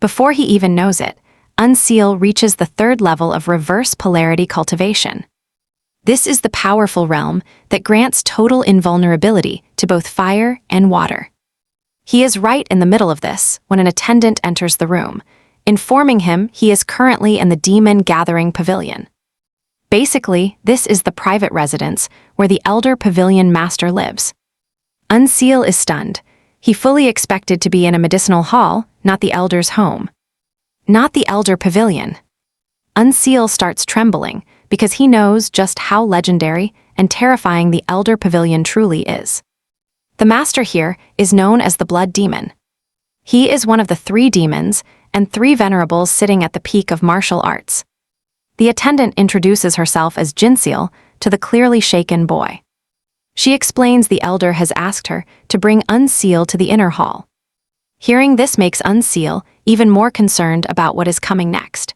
Before he even knows it, Unseal reaches the 3rd level of reverse polarity cultivation. This is the powerful realm that grants total invulnerability to both fire and water. He is right in the middle of this when an attendant enters the room, informing him he is currently in the Demon Gathering Pavilion. Basically, this is the private residence where the Elder Pavilion Master lives. Unseal is stunned. He fully expected to be in a medicinal hall, not the Elder's home. Not the Elder Pavilion. Unseal starts trembling because he knows just how legendary and terrifying the Elder Pavilion truly is. The Master here is known as the Blood Demon. He is one of the 3 demons and 3 venerables sitting at the peak of martial arts. The attendant introduces herself as Jinseal to the clearly shaken boy. She explains the elder has asked her to bring Unseal to the inner hall. Hearing this makes Unseal even more concerned about what is coming next.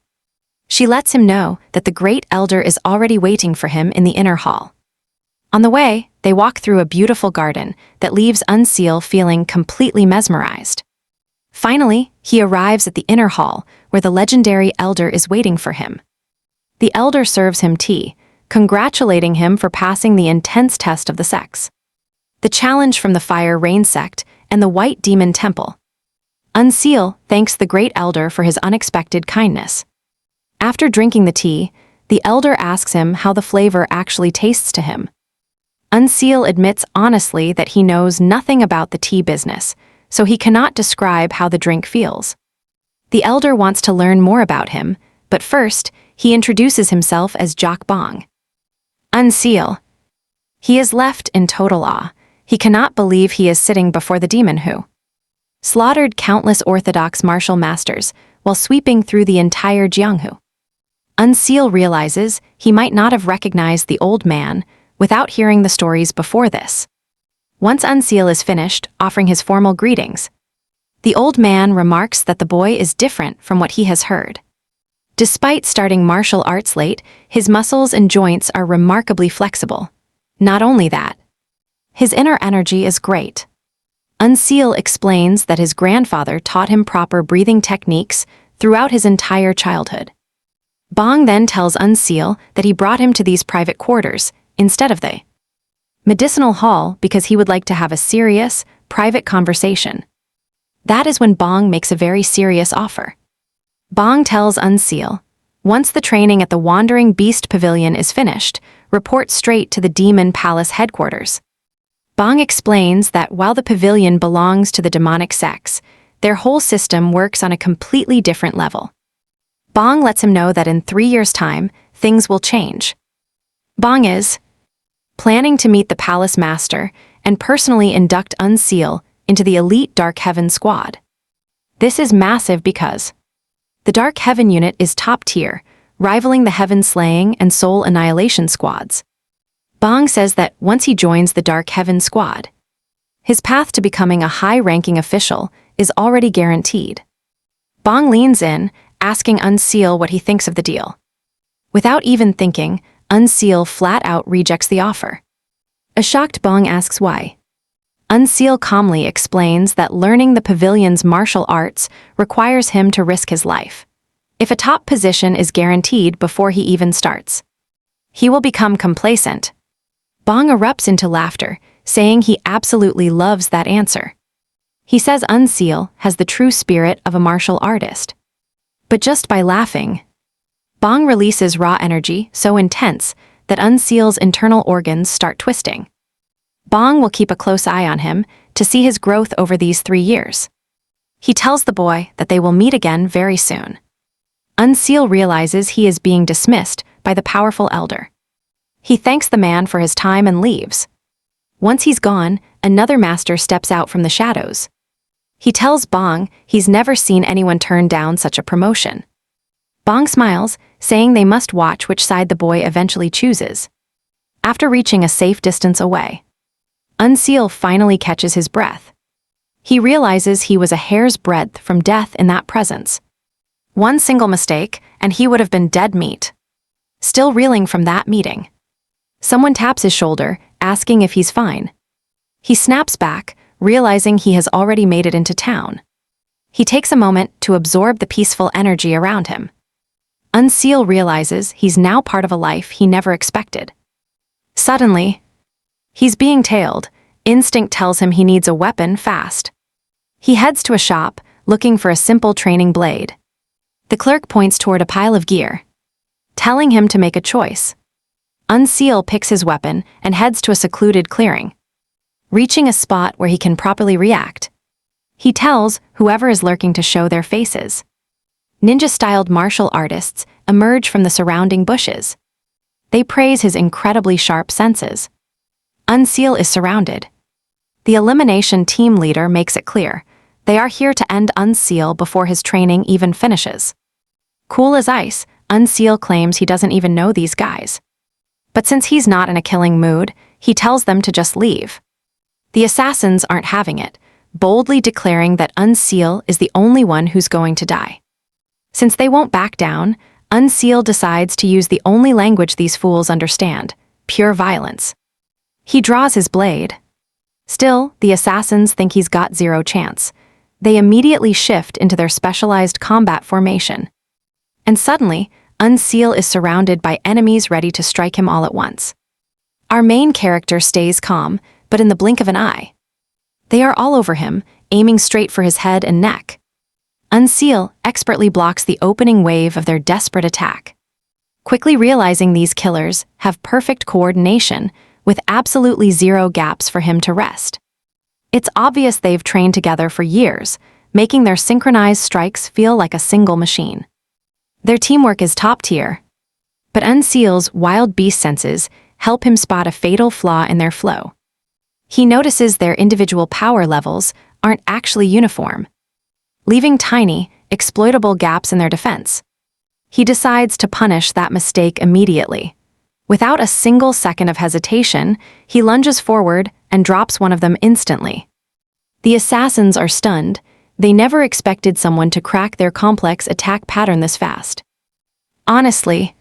She lets him know that the great elder is already waiting for him in the inner hall. On the way, they walk through a beautiful garden that leaves Unseal feeling completely mesmerized. Finally, he arrives at the inner hall where the legendary elder is waiting for him. The elder serves him tea, congratulating him for passing the intense test of the sects. The challenge from the Fire-Rain sect and the White Demon Temple. Unseal thanks the great elder for his unexpected kindness. After drinking the tea, the elder asks him how the flavor actually tastes to him. Unseal admits honestly that he knows nothing about the tea business, so he cannot describe how the drink feels. The elder wants to learn more about him, but first, he introduces himself as Jok Bong. Unseal. He is left in total awe. He cannot believe he is sitting before the demon who slaughtered countless orthodox martial masters while sweeping through the entire Jianghu. Unseal realizes he might not have recognized the old man without hearing the stories before this. Once Unseal is finished offering his formal greetings, the old man remarks that the boy is different from what he has heard. Despite starting martial arts late, his muscles and joints are remarkably flexible. Not only that, his inner energy is great. Unseal explains that his grandfather taught him proper breathing techniques throughout his entire childhood. Bong then tells Unseal that he brought him to these private quarters instead of the medicinal hall because he would like to have a serious, private conversation. That is when Bong makes a very serious offer. Bong tells Unseal, once the training at the Wandering Beast Pavilion is finished, report straight to the Demon Palace headquarters. Bong explains that while the pavilion belongs to the demonic sects, their whole system works on a completely different level. Bong lets him know that in 3 years' time, things will change. Bong is planning to meet the palace master and personally induct Unseal into the elite Dark Heaven squad. This is massive because the Dark Heaven unit is top tier, rivaling the Heaven Slaying and Soul Annihilation squads. Bong says that once he joins the Dark Heaven squad, his path to becoming a high-ranking official is already guaranteed. Bong leans in, asking Unseal what he thinks of the deal. Without even thinking, Unseal flat-out rejects the offer. A shocked Bong asks why. Unseal calmly explains that learning the pavilion's martial arts requires him to risk his life. If a top position is guaranteed before he even starts, he will become complacent. Bong erupts into laughter, saying he absolutely loves that answer. He says Unseal has the true spirit of a martial artist. But just by laughing, Bong releases raw energy so intense that Unseal's internal organs start twisting. Bong will keep a close eye on him to see his growth over these 3 years. He tells the boy that they will meet again very soon. Unseal realizes he is being dismissed by the powerful elder. He thanks the man for his time and leaves. Once he's gone, another master steps out from the shadows. He tells Bong he's never seen anyone turn down such a promotion. Bong smiles, saying they must watch which side the boy eventually chooses. After reaching a safe distance away, Unseal finally catches his breath. He realizes he was a hair's breadth from death in that presence. One single mistake, and he would have been dead meat. Still reeling from that meeting, someone taps his shoulder, asking if he's fine. He snaps back, realizing he has already made it into town. He takes a moment to absorb the peaceful energy around him. Unseal realizes he's now part of a life he never expected. Suddenly, he's being tailed. Instinct tells him he needs a weapon fast. He heads to a shop, looking for a simple training blade. The clerk points toward a pile of gear, telling him to make a choice. Unseal picks his weapon and heads to a secluded clearing, reaching a spot where he can properly react. He tells whoever is lurking to show their faces. Ninja-styled martial artists emerge from the surrounding bushes. They praise his incredibly sharp senses. Unseal is surrounded. The elimination team leader makes it clear they are here to end Unseal before his training even finishes. Cool as ice, Unseal claims he doesn't even know these guys. But since he's not in a killing mood, he tells them to just leave. The assassins aren't having it, boldly declaring that Unseal is the only one who's going to die. Since they won't back down, Unseal decides to use the only language these fools understand, pure violence. He draws his blade. Still, the assassins think he's got zero chance. They immediately shift into their specialized combat formation. And suddenly, Unseal is surrounded by enemies ready to strike him all at once. Our main character stays calm, but in the blink of an eye, they are all over him, aiming straight for his head and neck. Unseal expertly blocks the opening wave of their desperate attack. Quickly realizing these killers have perfect coordination, with absolutely zero gaps for him to rest. It's obvious they've trained together for years, making their synchronized strikes feel like a single machine. Their teamwork is top tier, but Unseal's wild beast senses help him spot a fatal flaw in their flow. He notices their individual power levels aren't actually uniform, leaving tiny, exploitable gaps in their defense. He decides to punish that mistake immediately. Without a single second of hesitation, he lunges forward and drops one of them instantly. The assassins are stunned. They never expected someone to crack their complex attack pattern this fast. Honestly,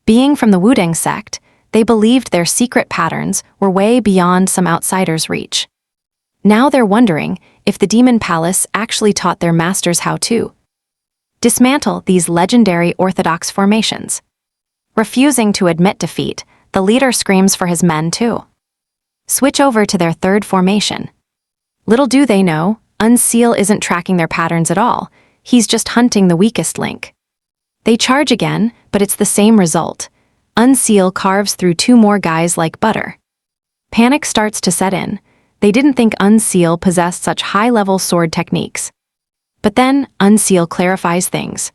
being from the Wudang sect, they believed their secret patterns were way beyond some outsiders' reach. Now they're wondering if the Demon Palace actually taught their masters how to dismantle these legendary orthodox formations. Refusing to admit defeat, the leader screams for his men to switch over to their third formation. Little do they know, Unseal isn't tracking their patterns at all. He's just hunting the weakest link. They charge again, but it's the same result. Unseal carves through 2 more guys like butter. Panic starts to set in. They didn't think Unseal possessed such high-level sword techniques. But then, Unseal clarifies things.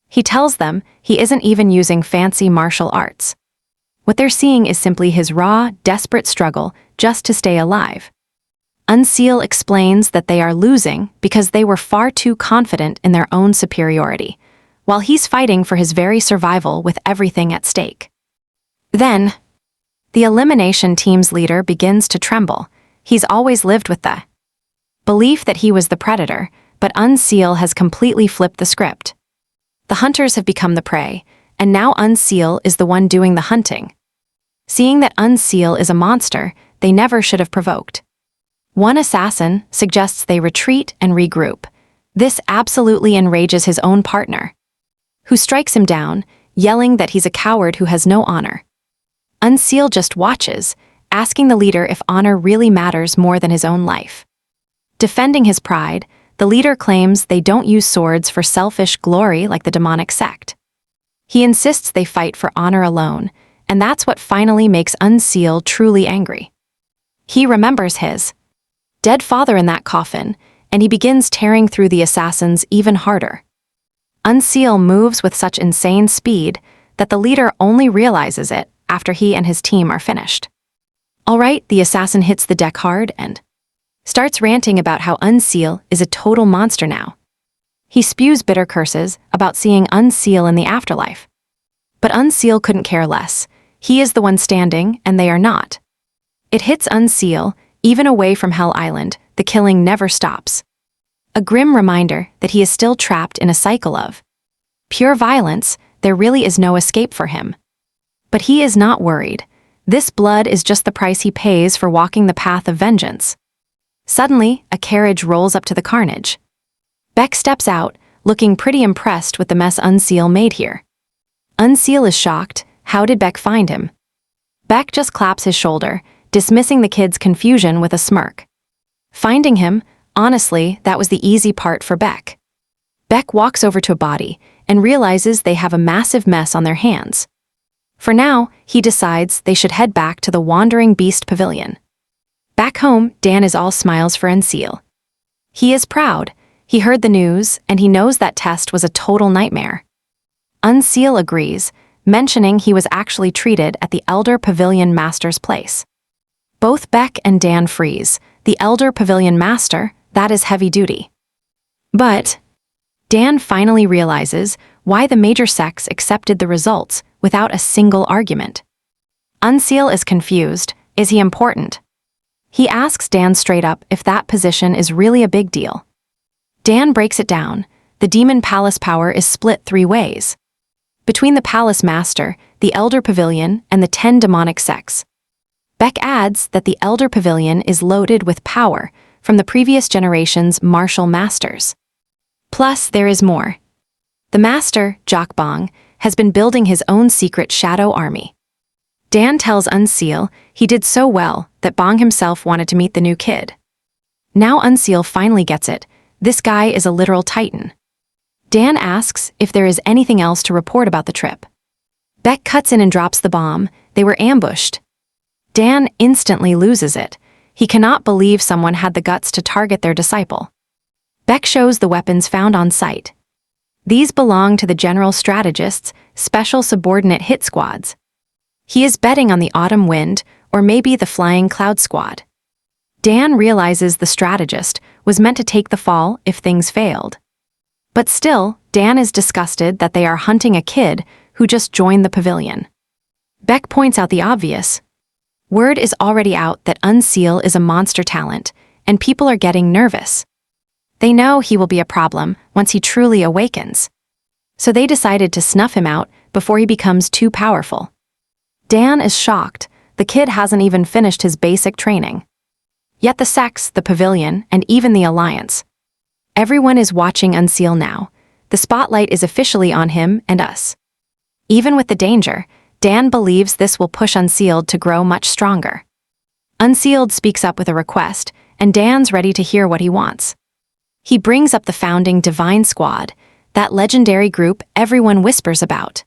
He tells them he isn't even using fancy martial arts. What they're seeing is simply his raw, desperate struggle just to stay alive. Unseal explains that they are losing because they were far too confident in their own superiority, while he's fighting for his very survival with everything at stake. Then, the elimination team's leader begins to tremble. He's always lived with the belief that he was the predator, but Unseal has completely flipped the script. The hunters have become the prey, and now Unseal is the one doing the hunting. Seeing that Unseal is a monster they never should have provoked. One assassin suggests they retreat and regroup. This absolutely enrages his own partner, who strikes him down, yelling that he's a coward who has no honor. Unseal just watches, asking the leader if honor really matters more than his own life. Defending his pride, the leader claims they don't use swords for selfish glory like the demonic sect. He insists they fight for honor alone, and that's what finally makes Unseal truly angry. He remembers his dead father in that coffin, and he begins tearing through the assassins even harder. Unseal moves with such insane speed that the leader only realizes it after he and his team are finished. All right, the assassin hits the deck hard and starts ranting about how Unseal is a total monster now. He spews bitter curses about seeing Unseal in the afterlife. But Unseal couldn't care less. He is the one standing, and they are not. It hits Unseal. Even away from Hell Island, the killing never stops. A grim reminder that he is still trapped in a cycle of pure violence. There really is no escape for him. But he is not worried. This blood is just the price he pays for walking the path of vengeance. Suddenly, a carriage rolls up to the carnage. Beck steps out, looking pretty impressed with the mess Unseal made here. Unseal is shocked. How did Beck find him? Beck just claps his shoulder, dismissing the kid's confusion with a smirk. Finding him, honestly, that was the easy part for Beck. Beck walks over to a body and realizes they have a massive mess on their hands. For now, he decides they should head back to the Wandering Beast Pavilion. Back home, Dan is all smiles for Unseal. He is proud. He heard the news, and he knows that test was a total nightmare. Unseal agrees, mentioning he was actually treated at the Elder Pavilion Master's place. Both Beck and Dan freeze. The Elder Pavilion Master, that is heavy duty. But Dan finally realizes why the major sects accepted the results without a single argument. Unseal is confused. Is he important? He asks Dan straight up if that position is really a big deal. Dan breaks it down. The Demon Palace power is split 3 ways. Between the Palace Master, the Elder Pavilion, and the 10 demonic sects. Beck adds that the Elder Pavilion is loaded with power from the previous generation's martial masters. Plus, there is more. The master, Jock Bong, has been building his own secret shadow army. Dan tells Unseal he did so well that Bong himself wanted to meet the new kid. Now Unseal finally gets it. This guy is a literal titan. Dan asks if there is anything else to report about the trip. Beck cuts in and drops the bomb. They were ambushed. Dan instantly loses it. He cannot believe someone had the guts to target their disciple. Beck shows the weapons found on site. These belong to the general strategist's special subordinate hit squads. He is betting on the autumn wind or maybe the flying cloud squad. Dan realizes the strategist was meant to take the fall if things failed. But still, Dan is disgusted that they are hunting a kid who just joined the pavilion. Beck points out the obvious. Word is already out that Unseal is a monster talent, and people are getting nervous. They know he will be a problem once he truly awakens. So they decided to snuff him out before he becomes too powerful. Dan is shocked. The kid hasn't even finished his basic training. Yet the sects, the pavilion, and even the alliance. Everyone is watching Unseal now. The spotlight is officially on him and us. Even with the danger, Dan believes this will push Unsealed to grow much stronger. Unsealed speaks up with a request, and Dan's ready to hear what he wants. He brings up the founding Divine Squad, that legendary group everyone whispers about.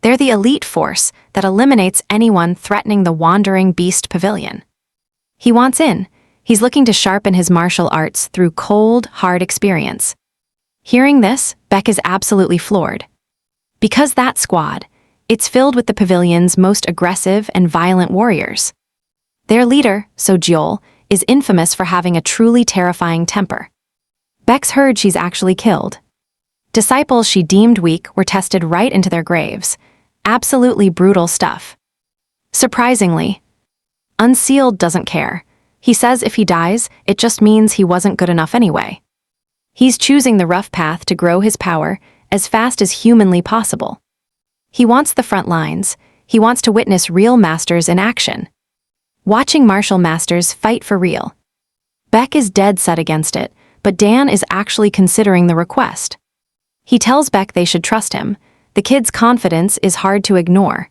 They're the elite force that eliminates anyone threatening the Wandering Beast Pavilion. He wants in. He's looking to sharpen his martial arts through cold, hard experience. Hearing this, Beck is absolutely floored. Because that squad, it's filled with the pavilion's most aggressive and violent warriors. Their leader, Sojol, is infamous for having a truly terrifying temper. Beck's heard she's actually killed. Disciples she deemed weak were tested right into their graves. Absolutely brutal stuff. Surprisingly, Unsealed doesn't care. He says if he dies, it just means he wasn't good enough anyway. He's choosing the rough path to grow his power as fast as humanly possible. He wants the front lines. He wants to witness real masters in action. Watching martial masters fight for real. Beck is dead set against it, but Dan is actually considering the request. He tells Beck they should trust him. The kid's confidence is hard to ignore.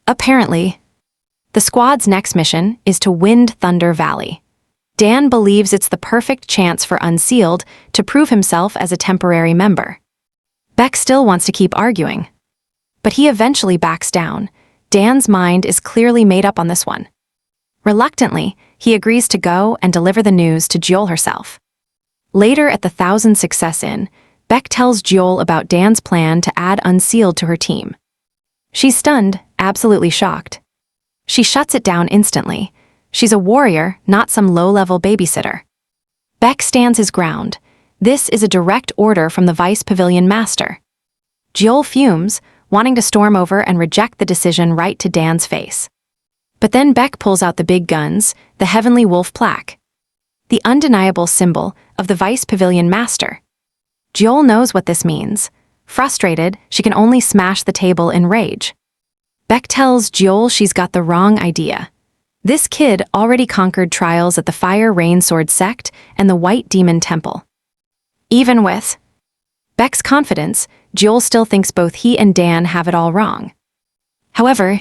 Apparently, the squad's next mission is to Wind Thunder Valley. Dan believes it's the perfect chance for Unsealed to prove himself as a temporary member. Beck still wants to keep arguing. But he eventually backs down. Dan's mind is clearly made up on this one. Reluctantly, he agrees to go and deliver the news to Joel herself. Later at the Thousand Success Inn, Beck tells Joel about Dan's plan to add Unsealed to her team. She's stunned, absolutely shocked. She shuts it down instantly. She's a warrior, not some low-level babysitter. Beck stands his ground. This is a direct order from the Vice Pavilion Master. Joel fumes, wanting to storm over and reject the decision right to Dan's face. But then Beck pulls out the big guns, the Heavenly Wolf plaque. The undeniable symbol of the Vice Pavilion Master. Joel knows what this means. Frustrated, she can only smash the table in rage. Beck tells Joel she's got the wrong idea. This kid already conquered trials at the Fire Rain Sword Sect and the White Demon Temple. Even with Beck's confidence, Joel still thinks both he and Dan have it all wrong. However,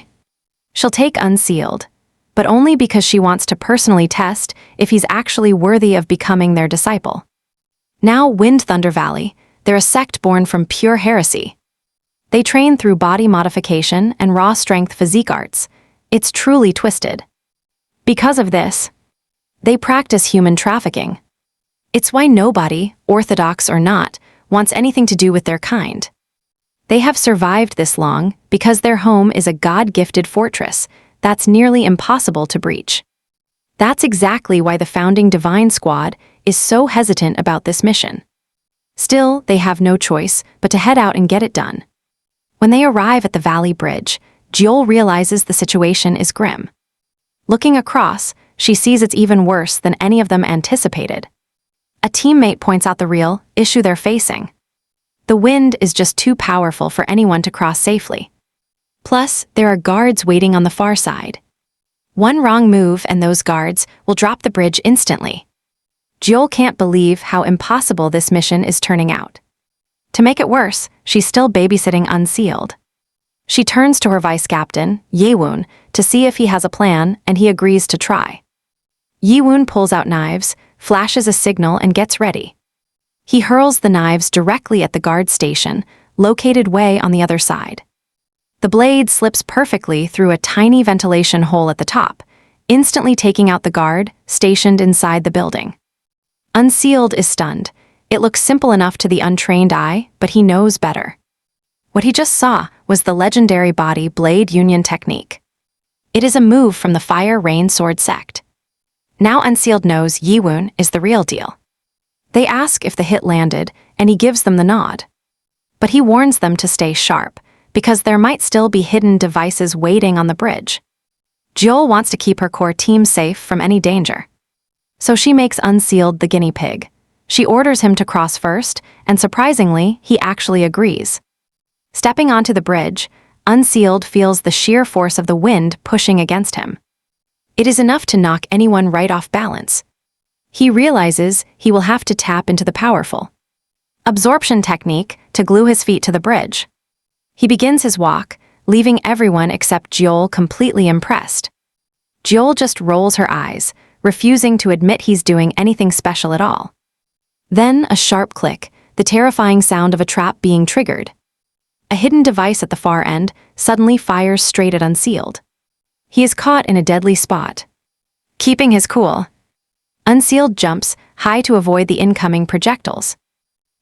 she'll take Unsealed, but only because she wants to personally test if he's actually worthy of becoming their disciple. Now Wind Thunder Valley, they're a sect born from pure heresy. They train through body modification and raw strength physique arts. It's truly twisted. Because of this, they practice human trafficking. It's why nobody, orthodox or not, wants anything to do with their kind. They have survived this long because their home is a God-gifted fortress that's nearly impossible to breach. That's exactly why the founding Divine Squad is so hesitant about this mission. Still, they have no choice but to head out and get it done. When they arrive at the Valley Bridge, Joel realizes the situation is grim. Looking across, she sees it's even worse than any of them anticipated. A teammate points out the real issue they're facing. The wind is just too powerful for anyone to cross safely. Plus, there are guards waiting on the far side. One wrong move and those guards will drop the bridge instantly. Joel can't believe how impossible this mission is turning out. To make it worse, she's still babysitting Unsealed. She turns to her vice captain, Yewoon, to see if he has a plan, and he agrees to try. Yewoon pulls out knives, flashes a signal, and gets ready. He hurls the knives directly at the guard station, located way on the other side. The blade slips perfectly through a tiny ventilation hole at the top, instantly taking out the guard stationed inside the building. Unsealed is stunned. It looks simple enough to the untrained eye, but he knows better. What he just saw was the legendary body blade union technique. It is a move from the Fire Rain Sword Sect. Now Unsealed knows Yewoon is the real deal. They ask if the hit landed, and he gives them the nod. But he warns them to stay sharp, because there might still be hidden devices waiting on the bridge. Joel wants to keep her core team safe from any danger. So she makes Unsealed the guinea pig. She orders him to cross first, and surprisingly, he actually agrees. Stepping onto the bridge, Unsealed feels the sheer force of the wind pushing against him. It is enough to knock anyone right off balance. He realizes he will have to tap into the powerful absorption technique to glue his feet to the bridge. He begins his walk, leaving everyone except Joel completely impressed. Joel just rolls her eyes, refusing to admit he's doing anything special at all. Then a sharp click, the terrifying sound of a trap being triggered. A hidden device at the far end suddenly fires straight at Unsealed. He is caught in a deadly spot. Keeping his cool, Unsealed jumps high to avoid the incoming projectiles.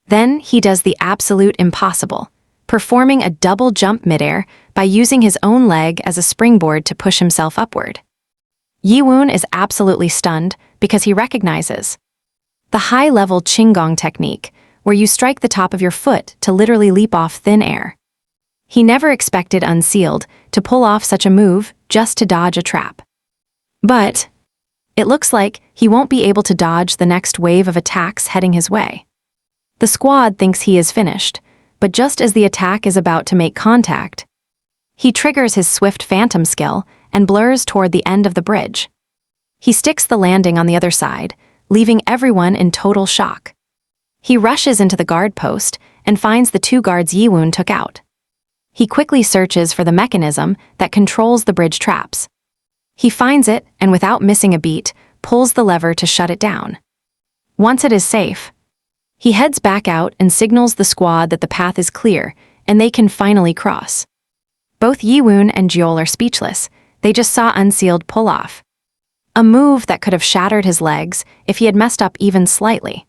Then he does the absolute impossible, performing a double jump midair by using his own leg as a springboard to push himself upward. Yewoon is absolutely stunned because he recognizes the high-level qinggong technique, where you strike the top of your foot to literally leap off thin air. He never expected Unsealed to pull off such a move just to dodge a trap. But it looks like he won't be able to dodge the next wave of attacks heading his way. The squad thinks he is finished, but just as the attack is about to make contact, he triggers his swift phantom skill and blurs toward the end of the bridge. He sticks the landing on the other side, leaving everyone in total shock. He rushes into the guard post and finds the 2 guards Yiwoon took out. He quickly searches for the mechanism that controls the bridge traps. He finds it and, without missing a beat, pulls the lever to shut it down. Once it is safe, he heads back out and signals the squad that the path is clear and they can finally cross. Both Yiwoon and Jeol are speechless. They just saw Unsealed pull off a move that could have shattered his legs if he had messed up even slightly.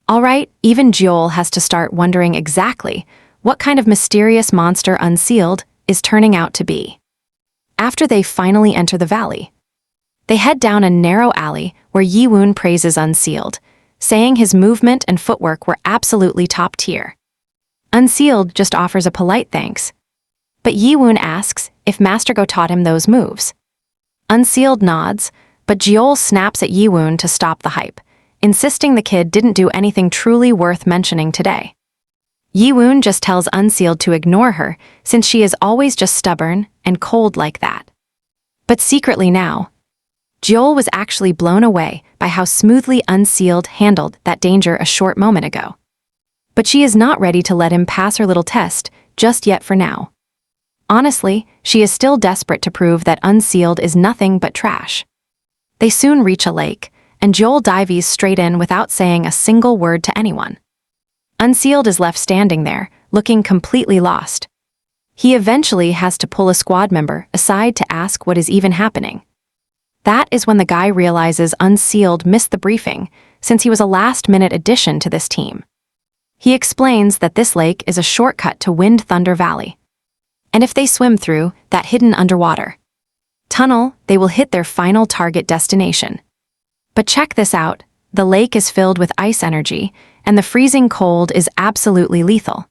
All right, even Jeol has to start wondering exactly what kind of mysterious monster Unsealed is turning out to be. After they finally enter the valley, they head down a narrow alley where Yiwoon praises Unsealed, saying his movement and footwork were absolutely top tier. Unsealed just offers a polite thanks, but Yiwoon asks if Master Go taught him those moves. Unsealed nods, but Jeol snaps at Yiwoon to stop the hype, insisting the kid didn't do anything truly worth mentioning today. Yiwoon just tells Unsealed to ignore her since she is always just stubborn and cold like that. But secretly now, Jeol was actually blown away by how smoothly Unsealed handled that danger a short moment ago. But she is not ready to let him pass her little test just yet for now. Honestly, she is still desperate to prove that Unsealed is nothing but trash. They soon reach a lake, and Jeol dives straight in without saying a single word to anyone. Unsealed is left standing there, looking completely lost. He eventually has to pull a squad member aside to ask what is even happening. That is when the guy realizes Unsealed missed the briefing, since he was a last-minute addition to this team. He explains that this lake is a shortcut to Wind Thunder Valley, and if they swim through that hidden underwater tunnel, they will hit their final target destination. But check this out, the lake is filled with ice energy, and the freezing cold is absolutely lethal.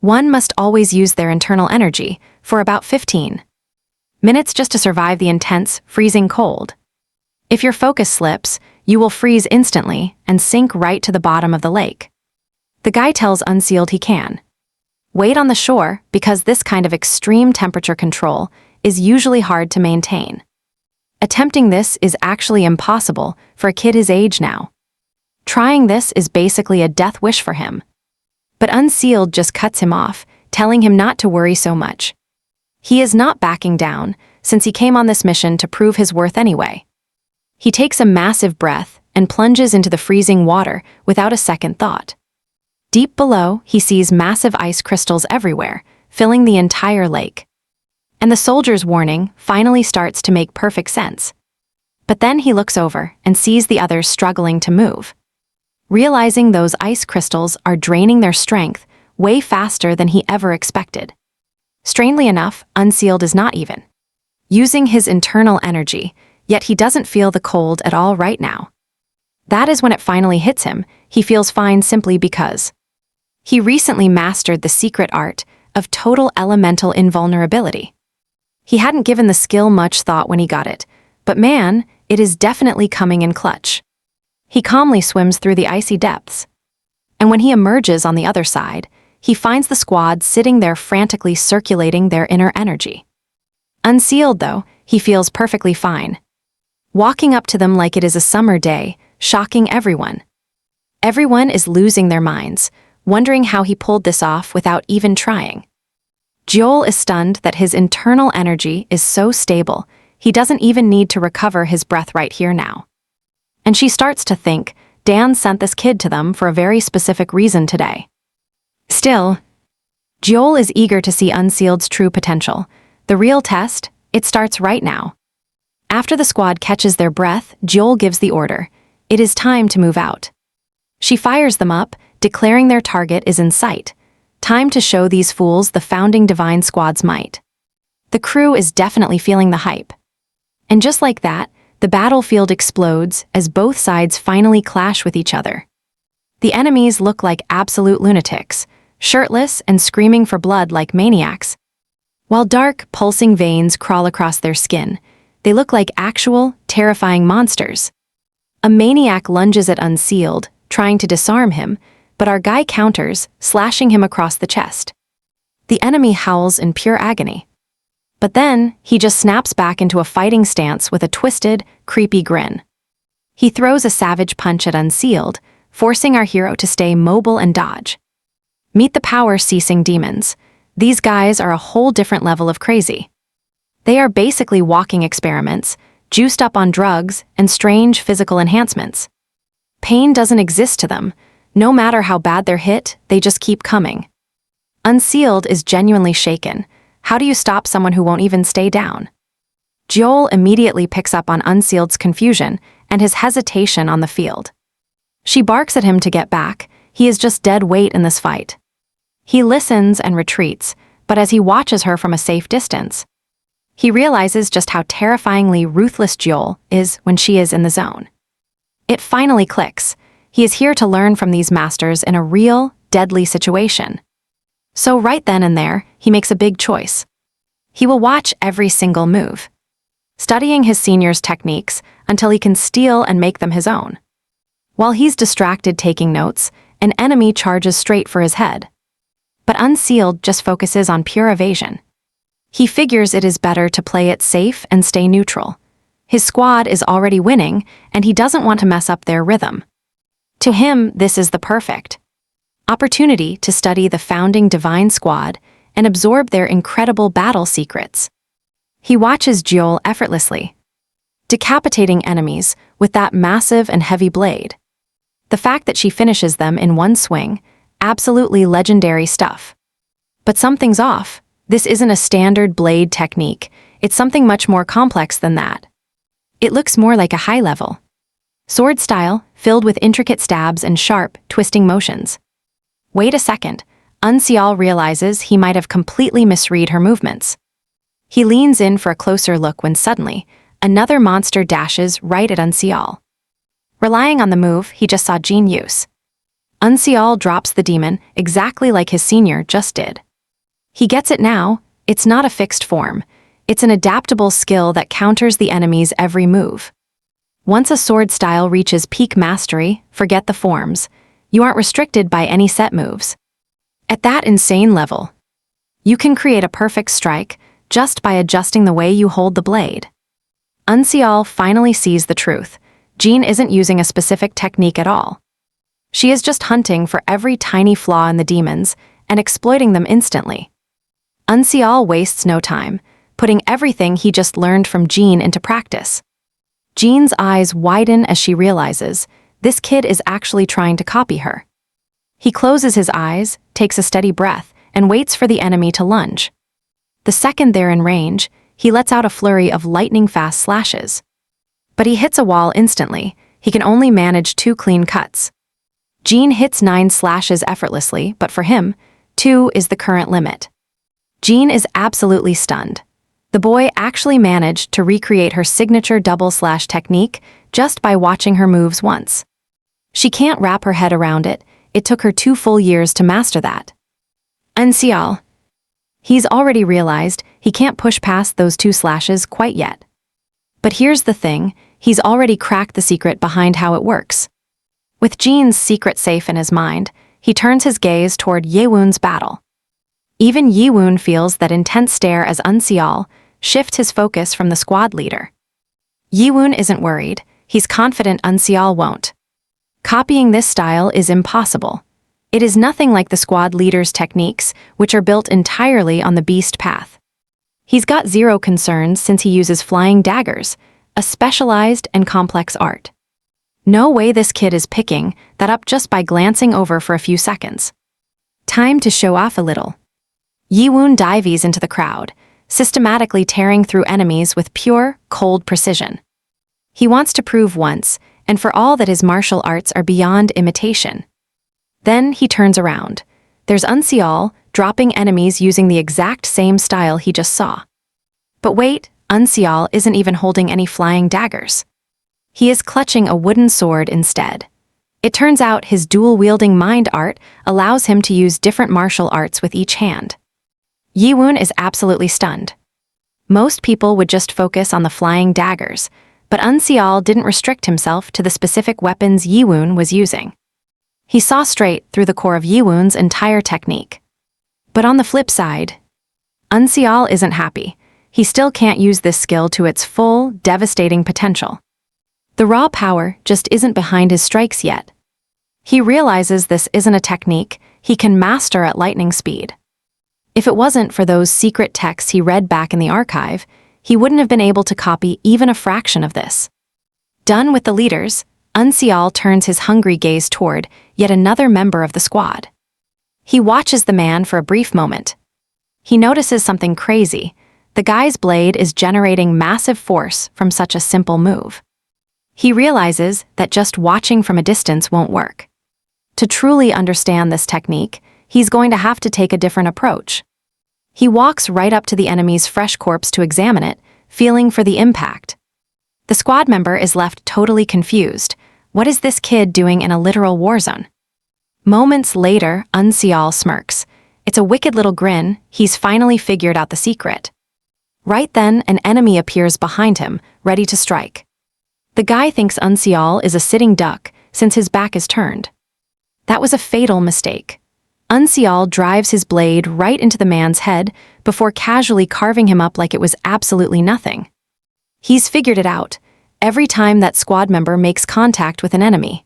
One must always use their internal energy for about 15 minutes just to survive the intense, freezing cold. If your focus slips, you will freeze instantly and sink right to the bottom of the lake. The guy tells Unsealed he can wait on the shore because this kind of extreme temperature control is usually hard to maintain. Attempting this is actually impossible for a kid his age now. Trying this is basically a death wish for him. But Unsealed just cuts him off, telling him not to worry so much. He is not backing down, since he came on this mission to prove his worth anyway. He takes a massive breath and plunges into the freezing water without a second thought. Deep below, he sees massive ice crystals everywhere, filling the entire lake. And the soldier's warning finally starts to make perfect sense. But then he looks over and sees the others struggling to move. Realizing those ice crystals are draining their strength way faster than he ever expected. Strangely enough, Unsealed is not even using his internal energy, yet he doesn't feel the cold at all right now. That is when it finally hits him. He feels fine simply because he recently mastered the secret art of total elemental invulnerability. He hadn't given the skill much thought when he got it, but man, it is definitely coming in clutch. He calmly swims through the icy depths. And when he emerges on the other side, he finds the squad sitting there frantically circulating their inner energy. Unsealed, though, he feels perfectly fine. Walking up to them like it is a summer day, shocking everyone. Everyone is losing their minds, wondering how he pulled this off without even trying. Jeol is stunned that his internal energy is so stable, he doesn't even need to recover his breath right here now. And she starts to think Dan sent this kid to them for a very specific reason today. Still, Jeol is eager to see Unsealed's true potential. The real test, it starts right now. After the squad catches their breath, Jeol gives the order. It is time to move out. She fires them up, declaring their target is in sight. Time to show these fools the founding divine squad's might. The crew is definitely feeling the hype. And just like that, the battlefield explodes as both sides finally clash with each other. The enemies look like absolute lunatics, shirtless and screaming for blood like maniacs. While dark, pulsing veins crawl across their skin, they look like actual, terrifying monsters. A maniac lunges at Unsealed, trying to disarm him, but our guy counters, slashing him across the chest. The enemy howls in pure agony. But then, he just snaps back into a fighting stance with a twisted, creepy grin. He throws a savage punch at Unsealed, forcing our hero to stay mobile and dodge. Meet the power-ceasing demons. These guys are a whole different level of crazy. They are basically walking experiments, juiced up on drugs and strange physical enhancements. Pain doesn't exist to them. No matter how bad they're hit, they just keep coming. Unsealed is genuinely shaken. How do you stop someone who won't even stay down? Joel immediately picks up on Unsealed's confusion and his hesitation on the field. She barks at him to get back. He is just dead weight in this fight. He listens and retreats, but as he watches her from a safe distance, he realizes just how terrifyingly ruthless Joel is when she is in the zone. It finally clicks. He is here to learn from these masters in a real, deadly situation. So right then and there, he makes a big choice. He will watch every single move, studying his seniors' techniques until he can steal and make them his own. While he's distracted taking notes, an enemy charges straight for his head. But Unsealed just focuses on pure evasion. He figures it is better to play it safe and stay neutral. His squad is already winning, and he doesn't want to mess up their rhythm. To him, this is the perfect opportunity to study the founding Divine Squad and absorb their incredible battle secrets. He watches Joel effortlessly, decapitating enemies with that massive and heavy blade. The fact that she finishes them in one swing, absolutely legendary stuff. But something's off. This isn't a standard blade technique. It's something much more complex than that. It looks more like a high-level sword style, filled with intricate stabs and sharp, twisting motions. Wait a second. Unseal realizes he might have completely misread her movements. He leans in for a closer look when suddenly, another monster dashes right at Unseal. Relying on the move he just saw Jean use, Unseal drops the demon exactly like his senior just did. He gets it now. It's not a fixed form. It's an adaptable skill that counters the enemy's every move. Once a sword style reaches peak mastery, forget the forms. You aren't restricted by any set moves. At that insane level, you can create a perfect strike just by adjusting the way you hold the blade. Unseal finally sees the truth. Jean isn't using a specific technique at all. She is just hunting for every tiny flaw in the demons and exploiting them instantly. Unseal wastes no time, putting everything he just learned from Jean into practice. Jean's eyes widen as she realizes this kid is actually trying to copy her. He closes his eyes, takes a steady breath, and waits for the enemy to lunge. The second they're in range, he lets out a flurry of lightning-fast slashes. But he hits a wall instantly. He can only manage 2 clean cuts. Jean hits 9 slashes effortlessly, but for him, 2 is the current limit. Jean is absolutely stunned. The boy actually managed to recreate her signature double slash technique just by watching her moves once. She can't wrap her head around it. It took her 2 full years to master that. Unseal. He's already realized he can't push past those 2 slashes quite yet. But here's the thing, he's already cracked the secret behind how it works. With Jean's secret safe in his mind, he turns his gaze toward Yewon's battle. Even Yewon feels that intense stare as Unseal shifts his focus from the squad leader. Yewon isn't worried. He's confident Unseal won't. Copying this style is impossible. It is nothing like the squad leader's techniques, which are built entirely on the beast path. He's got zero concerns since he uses flying daggers, a specialized and complex art. No way this kid is picking that up just by glancing over for a few seconds. Time to show off a little. Yewon dives into the crowd, systematically tearing through enemies with pure, cold precision. He wants to prove once and for all that his martial arts are beyond imitation. Then he turns around. There's Unseal dropping enemies using the exact same style he just saw. But wait, Unseal isn't even holding any flying daggers. He is clutching a wooden sword instead. It turns out his dual-wielding mind art allows him to use different martial arts with each hand. Yiwun is absolutely stunned. Most people would just focus on the flying daggers, but Unseal didn't restrict himself to the specific weapons Yiwun was using. He saw straight through the core of Yiwun's entire technique. But on the flip side, Unseal isn't happy. He still can't use this skill to its full, devastating potential. The raw power just isn't behind his strikes yet. He realizes this isn't a technique he can master at lightning speed. If it wasn't for those secret texts he read back in the archive, he wouldn't have been able to copy even a fraction of this. Done with the leaders, Unseal turns his hungry gaze toward yet another member of the squad. He watches the man for a brief moment. He notices something crazy. The guy's blade is generating massive force from such a simple move. He realizes that just watching from a distance won't work. To truly understand this technique, he's going to have to take a different approach. He walks right up to the enemy's fresh corpse to examine it, feeling for the impact. The squad member is left totally confused. What is this kid doing in a literal war zone? Moments later, Unseal smirks. It's a wicked little grin. He's finally figured out the secret. Right then, an enemy appears behind him, ready to strike. The guy thinks Unseal is a sitting duck since his back is turned. That was a fatal mistake. Unseal drives his blade right into the man's head before casually carving him up like it was absolutely nothing. He's figured it out every time that squad member makes contact with an enemy.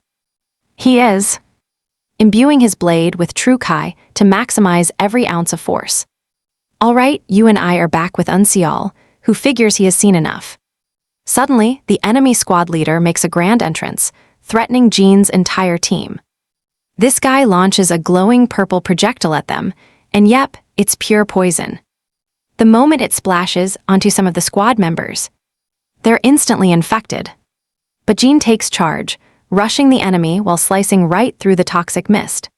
He is imbuing his blade with true Kai to maximize every ounce of force. All right, you and I are back with Unseal, who figures he has seen enough. Suddenly, the enemy squad leader makes a grand entrance, threatening Jin's entire team. This guy launches a glowing purple projectile at them, and yep, it's pure poison. The moment it splashes onto some of the squad members, they're instantly infected. But Jin takes charge, rushing the enemy while slicing right through the toxic mist.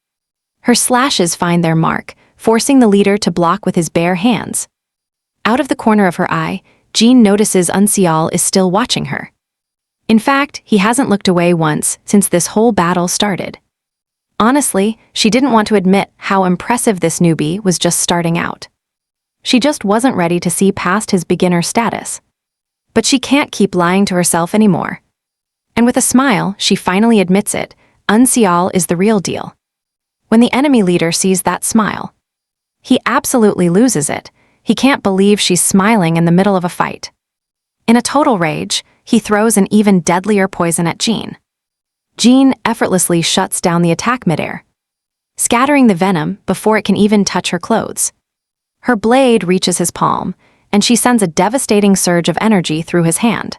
Her slashes find their mark, forcing the leader to block with his bare hands. Out of the corner of her eye, Jin notices Unseal is still watching her. In fact, he hasn't looked away once since this whole battle started. Honestly, she didn't want to admit how impressive this newbie was just starting out. She just wasn't ready to see past his beginner status. But she can't keep lying to herself anymore. And with a smile, she finally admits it, Unseal is the real deal. When the enemy leader sees that smile, he absolutely loses it. He can't believe she's smiling in the middle of a fight. In a total rage, he throws an even deadlier poison at Jin. Jin effortlessly shuts down the attack midair, scattering the venom before it can even touch her clothes. Her blade reaches his palm, and she sends a devastating surge of energy through his hand.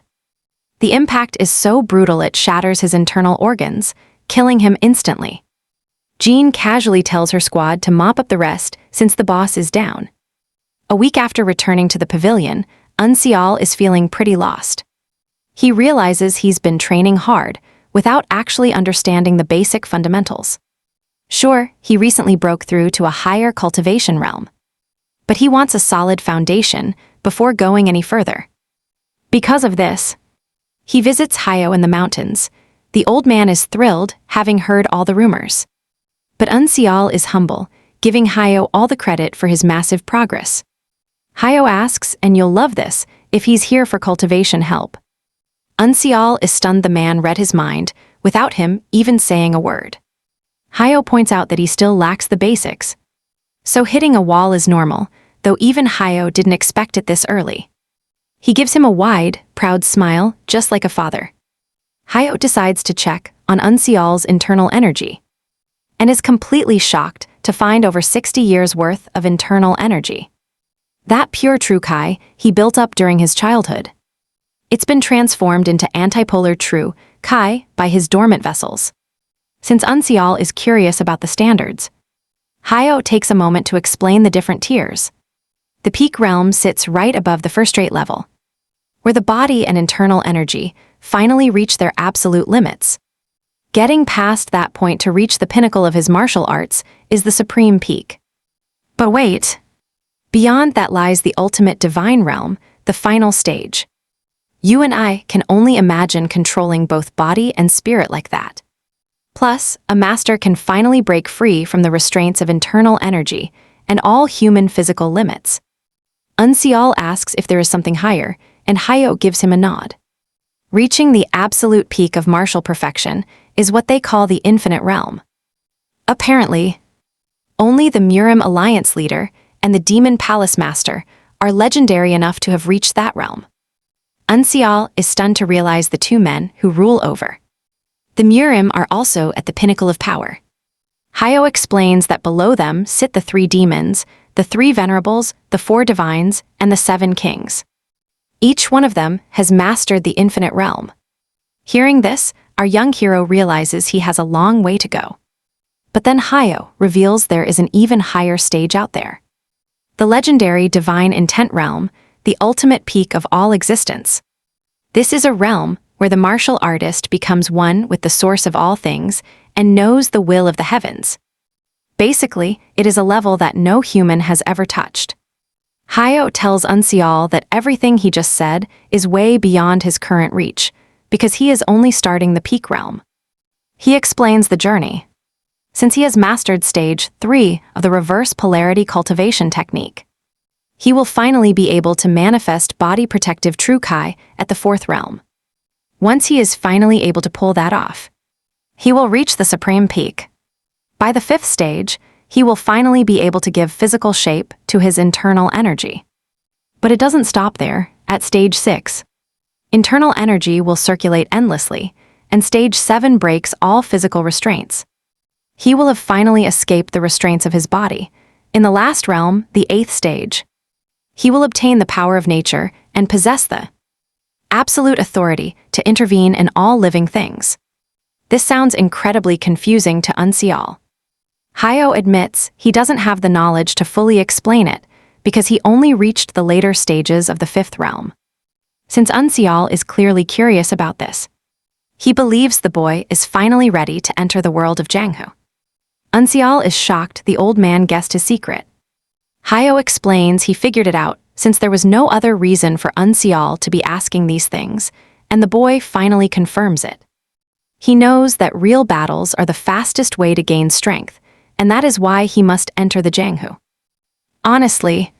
The impact is so brutal it shatters his internal organs, killing him instantly. Jin casually tells her squad to mop up the rest since the boss is down. A week after returning to the pavilion, Unseal is feeling pretty lost. He realizes he's been training hard without actually understanding the basic fundamentals. Sure, he recently broke through to a higher cultivation realm, but he wants a solid foundation before going any further. Because of this, he visits Hayo in the mountains. The old man is thrilled, having heard all the rumors. But Unseal is humble, giving Hayo all the credit for his massive progress. Hayo asks, and you'll love this, if he's here for cultivation help. Unseal is stunned the man read his mind, without him even saying a word. Hayo points out that he still lacks the basics. So hitting a wall is normal, though even Hayo didn't expect it this early. He gives him a wide, proud smile, just like a father. Hayo decides to check on Unseal's internal energy, and is completely shocked to find over 60 years' worth of internal energy. That pure true Kai he built up during his childhood. It's been transformed into antipolar true Kai by his dormant vessels. Since Unseal is curious about the standards, Hayo takes a moment to explain the different tiers. The peak realm sits right above the first-rate level, where the body and internal energy finally reach their absolute limits. Getting past that point to reach the pinnacle of his martial arts is the supreme peak. But wait, beyond that lies the ultimate divine realm, the final stage. You and I can only imagine controlling both body and spirit like that. Plus, a master can finally break free from the restraints of internal energy and all human physical limits. Unseal asks if there is something higher, and Hayo gives him a nod. Reaching the absolute peak of martial perfection is what they call the infinite realm. Apparently, only the Murim Alliance leader and the Demon Palace Master are legendary enough to have reached that realm. Unseal is stunned to realize the two men who rule over the Murim are also at the pinnacle of power. Hayo explains that below them sit the three demons, the three venerables, the four divines, and the seven kings. Each one of them has mastered the infinite realm. Hearing this, our young hero realizes he has a long way to go. But then Hayo reveals there is an even higher stage out there. The legendary divine intent realm, the ultimate peak of all existence. This is a realm where the martial artist becomes one with the source of all things and knows the will of the heavens. Basically, it is a level that no human has ever touched. Hayo tells Unseal that everything he just said is way beyond his current reach, because he is only starting the peak realm. He explains the journey. Since he has mastered stage 3 of the reverse polarity cultivation technique, he will finally be able to manifest body protective true Kai at the 4th realm. Once he is finally able to pull that off, he will reach the supreme peak. By the 5th stage, he will finally be able to give physical shape to his internal energy. But it doesn't stop there. At stage 6, internal energy will circulate endlessly, and stage 7 breaks all physical restraints. He will have finally escaped the restraints of his body. In the last realm, the 8th stage, he will obtain the power of nature and possess the absolute authority to intervene in all living things. This sounds incredibly confusing to Unseal. Hayo admits he doesn't have the knowledge to fully explain it because he only reached the later stages of the 5th realm. Since Unseal is clearly curious about this, he believes the boy is finally ready to enter the world of Janghu. Unseal is shocked the old man guessed his secret. Hayo explains he figured it out since there was no other reason for Unseal to be asking these things, and the boy finally confirms it. He knows that real battles are the fastest way to gain strength, and that is why he must enter the Janghu. Honestly,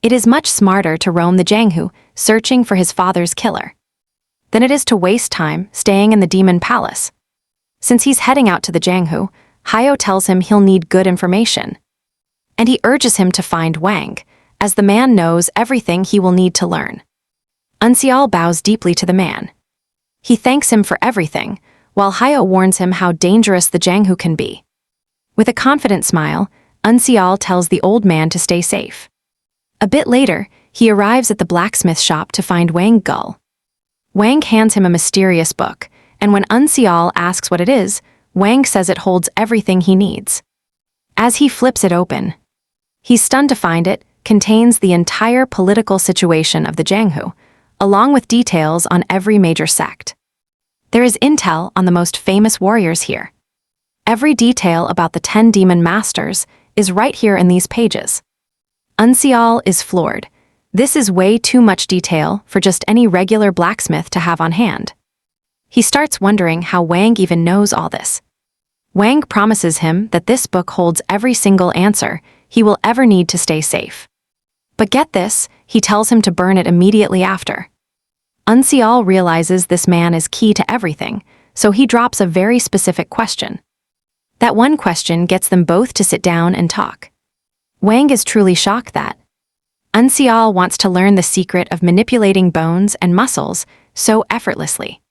it is much smarter to roam the Janghu, searching for his father's killer, than it is to waste time staying in the Demon Palace. Since he's heading out to the Janghu, Hayo tells him he'll need good information, and he urges him to find Wang, as the man knows everything he will need to learn. Unseal bows deeply to the man. He thanks him for everything, while Hayo warns him how dangerous the Janghu can be. With a confident smile, Unseal tells the old man to stay safe. A bit later, he arrives at the blacksmith shop to find Wang Gull. Wang hands him a mysterious book, and when Unseal asks what it is, Wang says it holds everything he needs. As he flips it open, he's stunned to find it contains the entire political situation of the Janghu, along with details on every major sect. There is intel on the most famous warriors here. Every detail about the 10 demon masters is right here in these pages. Unseal is floored. This is way too much detail for just any regular blacksmith to have on hand. He starts wondering how Wang even knows all this. Wang promises him that this book holds every single answer he will ever need to stay safe. But get this, he tells him to burn it immediately after. Unseal realizes this man is key to everything, so he drops a very specific question. That one question gets them both to sit down and talk. Wang is truly shocked that Unseal wants to learn the secret of manipulating bones and muscles so effortlessly.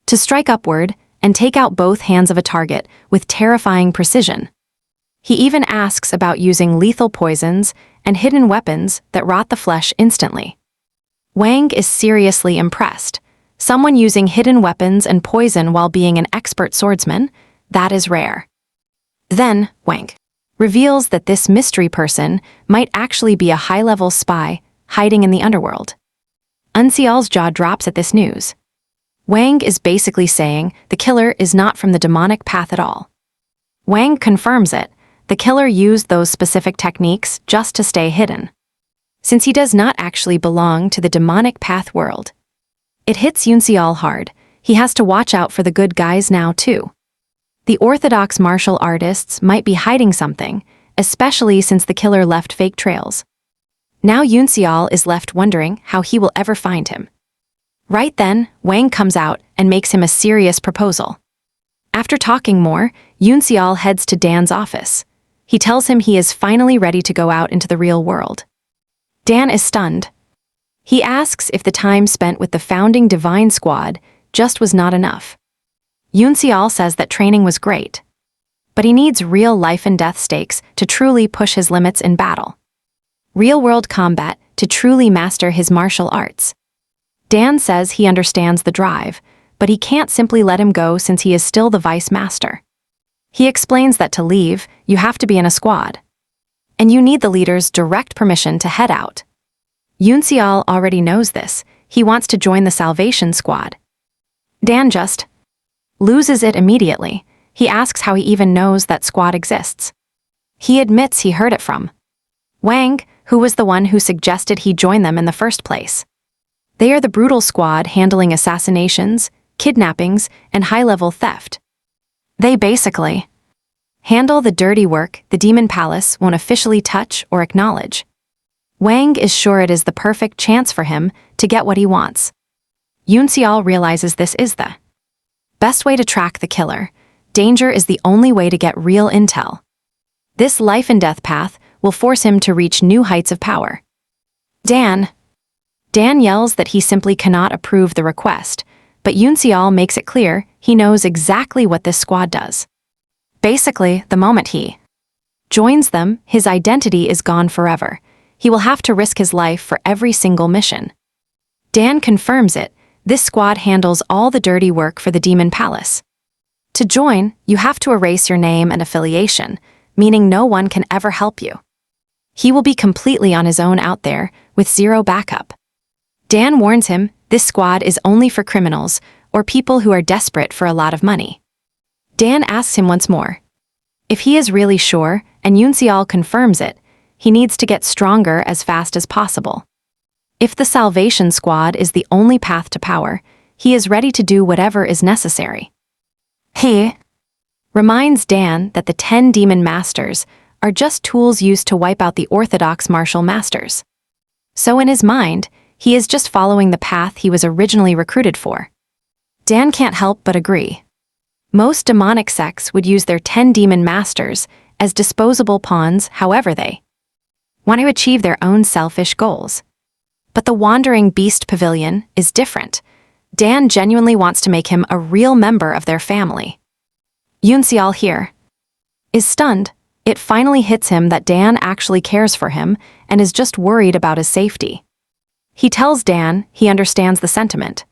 To strike upward and take out both hands of a target with terrifying precision. He even asks about using lethal poisons and hidden weapons that rot the flesh instantly. Wang is seriously impressed. Someone using hidden weapons and poison while being an expert swordsman, that is rare. Then, Wang reveals that this mystery person might actually be a high-level spy hiding in the underworld. Unseal's jaw drops at this news. Wang is basically saying the killer is not from the demonic path at all. Wang confirms it. The killer used those specific techniques just to stay hidden. since he does not actually belong to the demonic path world. It hits Yoon hard. He has to watch out for the good guys now too. The orthodox martial artists might be hiding something, especially since the killer left fake trails. Now Yoon is left wondering how he will ever find him. Right then, Wang comes out and makes him a serious proposal. After talking more, Yoon heads to Dan's office. He tells him he is finally ready to go out into the real world. Dan is stunned. He asks if the time spent with the founding Divine Squad just was not enough. Yoon says that training was great, but he needs real life and death stakes to truly push his limits in battle. Real-world combat to truly master his martial arts. Dan says he understands the drive, but he can't simply let him go since he is still the vice master. He explains that to leave, you have to be in a squad. And you need the leader's direct permission to head out. Yoon already knows this. He wants to join the Salvation Squad. Dan just loses it immediately. He asks how he even knows that squad exists. He admits he heard it from Wang, who was the one who suggested he join them in the first place. They are the brutal squad handling assassinations, kidnappings, and high-level theft. They basically handle the dirty work the Demon Palace won't officially touch or acknowledge. Wang is sure it is the perfect chance for him to get what he wants. Yoon realizes this is the best way to track the killer. Danger is the only way to get real intel. This life and death path will force him to reach new heights of power. Dan yells that he simply cannot approve the request, but Yoon makes it clear he knows exactly what this squad does. Basically, the moment he joins them, his identity is gone forever. He will have to risk his life for every single mission. Dan confirms it. This squad handles all the dirty work for the Demon Palace. To join, you have to erase your name and affiliation, meaning no one can ever help you. He will be completely on his own out there, with zero backup. Dan warns him this squad is only for criminals or people who are desperate for a lot of money. Dan asks him once more if he is really sure, and Yoon confirms it. He needs to get stronger as fast as possible. If the Salvation Squad is the only path to power, he is ready to do whatever is necessary. He reminds Dan that the 10 demon masters are just tools used to wipe out the orthodox martial masters. So in his mind, he is just following the path he was originally recruited for. Dan can't help but agree. Most demonic sects would use their 10 demon masters as disposable pawns however they want to achieve their own selfish goals. But the Wandering Beast Pavilion is different. Dan genuinely wants to make him a real member of their family. Yoon here is stunned. It finally hits him that Dan actually cares for him and is just worried about his safety. He tells Dan he understands the sentiment.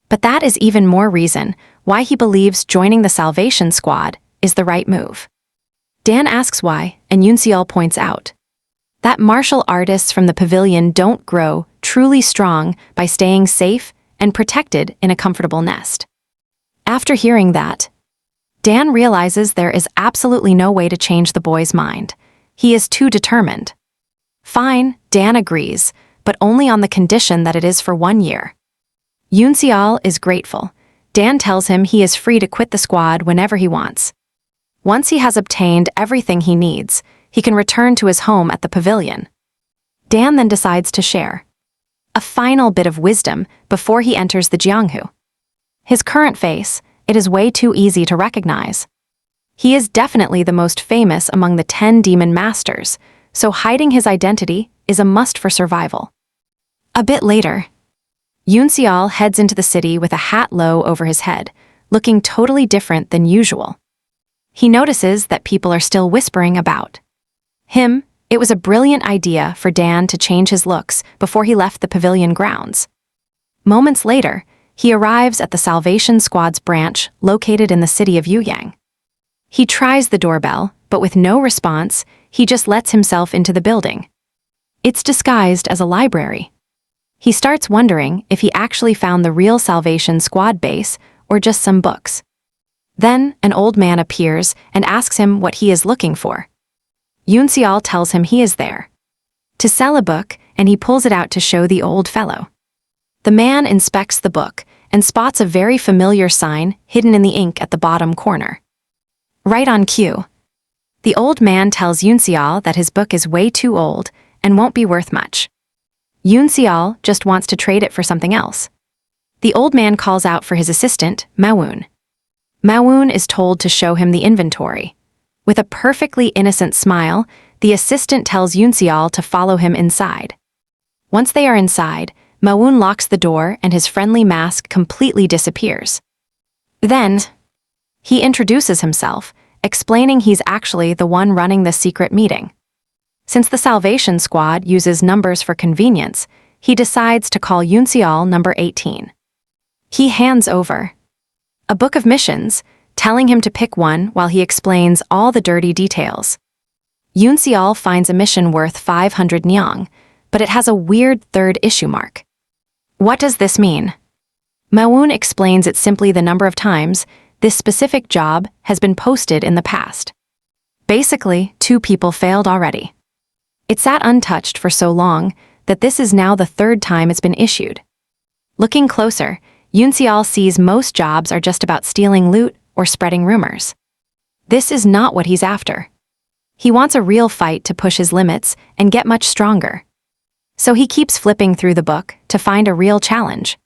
But that is even more reason why he believes joining the Salvation Squad is the right move. Dan asks why, and Yoon points out that martial artists from the pavilion don't grow truly strong by staying safe and protected in a comfortable nest. After hearing that, Dan realizes there is absolutely no way to change the boy's mind. He is too determined. Fine, Dan agrees, but only on the condition that it is for 1 year. Yoon is grateful. Dan tells him he is free to quit the squad whenever he wants. Once he has obtained everything he needs, he can return to his home at the pavilion. Dan then decides to share a final bit of wisdom before he enters the Jianghu. His current face, it is way too easy to recognize. He is definitely the most famous among the 10 demon masters, so hiding his identity is a must for survival. A bit later, Yoon heads into the city with a hat low over his head, looking totally different than usual. He notices that people are still whispering about him. It was a brilliant idea for Dan to change his looks before he left the pavilion grounds. Moments later, he arrives at the Salvation Squad's branch located in the city of Yuyang. He tries the doorbell, but with no response, he just lets himself into the building. It's disguised as a library. He starts wondering if he actually found the real Salvation Squad base or just some books. Then, an old man appears and asks him what he is looking for. Yoon tells him he is there to sell a book, and he pulls it out to show the old fellow. The man inspects the book and spots a very familiar sign hidden in the ink at the bottom corner. Right on cue. The old man tells Yoon-seol that his book is way too old and won't be worth much. Yoon-seol just wants to trade it for something else. The old man calls out for his assistant, Manhwa. Manhwa is told to show him the inventory. With a perfectly innocent smile, the assistant tells Yoon-seol to follow him inside. Once they are inside, Manhwa locks the door and his friendly mask completely disappears. Then, he introduces himself, explaining he's actually the one running the secret meeting. Since the Salvation Squad uses numbers for convenience, he decides to call Yoon-seol number 18. He hands over a book of missions, telling him to pick one while he explains all the dirty details. Yoon-seol finds a mission worth 500 nyang, but it has a weird third issue mark. What does this mean? Manhwa explains it's simply the number of times this specific job has been posted in the past. Basically, 2 people failed already. It sat untouched for so long that this is now the 3rd time it's been issued. Looking closer, Yoon-seol sees most jobs are just about stealing loot or spreading rumors. This is not what he's after. He wants a real fight to push his limits and get much stronger. So he keeps flipping through the book to find a real challenge.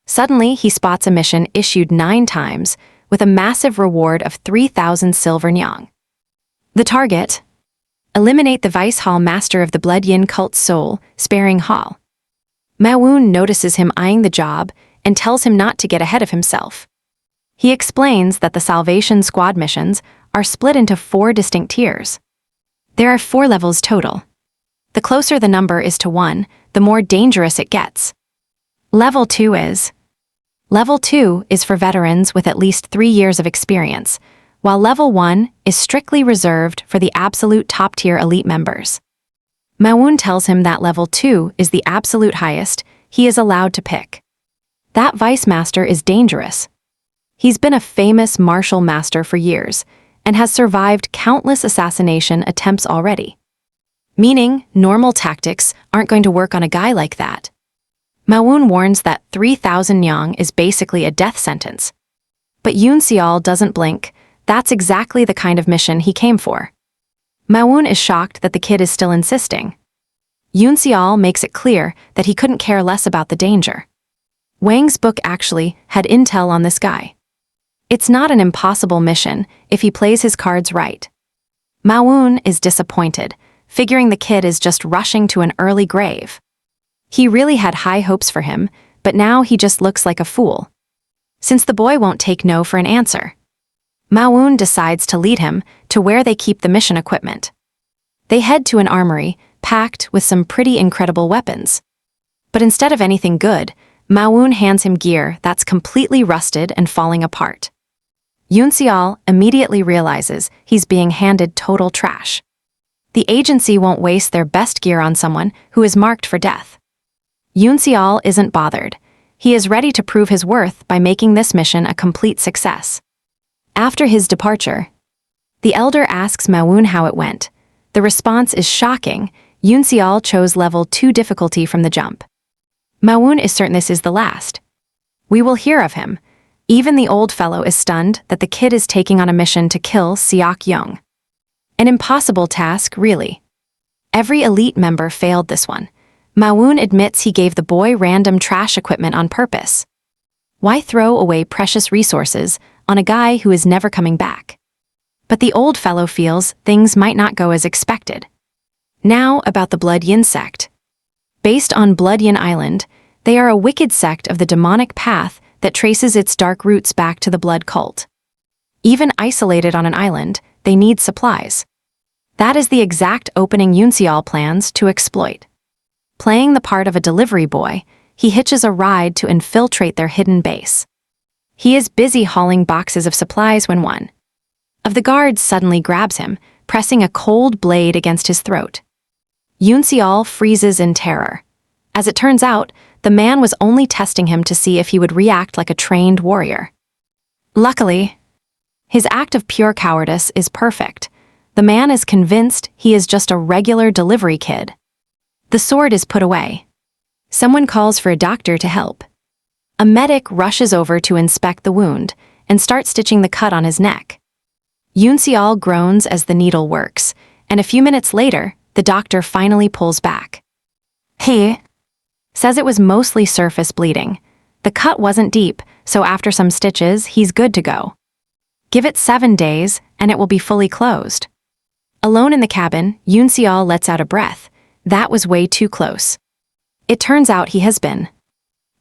Suddenly, he spots a mission issued 9 times with a massive reward of 3,000 silver nyang. The target: eliminate the Vice Hall Master of the Blood Yin Cult Soul, Sparing Hall. Manhwa notices him eyeing the job and tells him not to get ahead of himself. He explains that the Salvation Squad missions are split into 4 distinct tiers. There are 4 levels total. The closer the number is to 1, the more dangerous it gets. Level 2 is for veterans with at least 3 years of experience, while Level 1 is strictly reserved for the absolute top-tier elite members. Manhwa tells him that Level 2 is the absolute highest he is allowed to pick. That Vice Master is dangerous. He's been a famous martial master for years and has survived countless assassination attempts already. Meaning, normal tactics aren't going to work on a guy like that. Manhwa warns that 3,000 nyang is basically a death sentence. But Yoon-seol doesn't blink. That's exactly the kind of mission he came for. Manhwa is shocked that the kid is still insisting. Yoon-seol makes it clear that he couldn't care less about the danger. Wang's book actually had intel on this guy. It's not an impossible mission if he plays his cards right. Manhwa is disappointed, figuring the kid is just rushing to an early grave. He really had high hopes for him, but now he just looks like a fool. Since the boy won't take no for an answer, Manhwa decides to lead him to where they keep the mission equipment. They head to an armory packed with some pretty incredible weapons. But instead of anything good, Manhwa hands him gear that's completely rusted and falling apart. Yoon-seol immediately realizes he's being handed total trash. The agency won't waste their best gear on someone who is marked for death. Yoon-seol isn't bothered. He is ready to prove his worth by making this mission a complete success. After his departure, the elder asks Manhwa how it went. The response is shocking. Yoon-seol chose level 2 difficulty from the jump. Manhwa is certain this is the last. We will hear of him. Even the old fellow is stunned that the kid is taking on a mission to kill Seok-young. An impossible task, really. Every elite member failed this one. Manhwa admits he gave the boy random trash equipment on purpose. Why throw away precious resources on a guy who is never coming back? But the old fellow feels things might not go as expected. Now about the Blood Yin sect. Based on Blood Yin Island, they are a wicked sect of the demonic path that traces its dark roots back to the blood cult. Even isolated on an island, they need supplies. That is the exact opening Yoon-seol plans to exploit. Playing the part of a delivery boy, he hitches a ride to infiltrate their hidden base. He is busy hauling boxes of supplies when one of the guards suddenly grabs him, pressing a cold blade against his throat. Yoon-seol freezes in terror. As it turns out, the man was only testing him to see if he would react like a trained warrior. Luckily, his act of pure cowardice is perfect. The man is convinced he is just a regular delivery kid. The sword is put away. Someone calls for a doctor to help. A medic rushes over to inspect the wound and starts stitching the cut on his neck. Yoon-seol groans as the needle works, and a few minutes later, the doctor finally pulls back. He says it was mostly surface bleeding. The cut wasn't deep, so after some stitches, he's good to go. Give it 7 days, and it will be fully closed. Alone in the cabin, Yoon-seol lets out a breath. That was way too close. It turns out he has been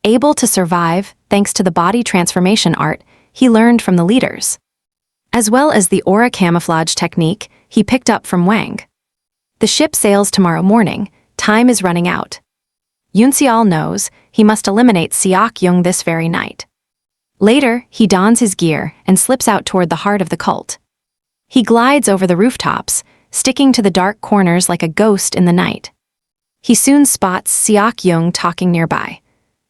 able to survive thanks to the body transformation art he learned from the leaders, as well as the aura camouflage technique he picked up from Wang. The ship sails tomorrow morning. Time is running out. Yoon-seol knows he must eliminate Seok-young this very night. Later, he dons his gear and slips out toward the heart of the cult. He glides over the rooftops, sticking to the dark corners like a ghost in the night. He soon spots Seok-young talking nearby.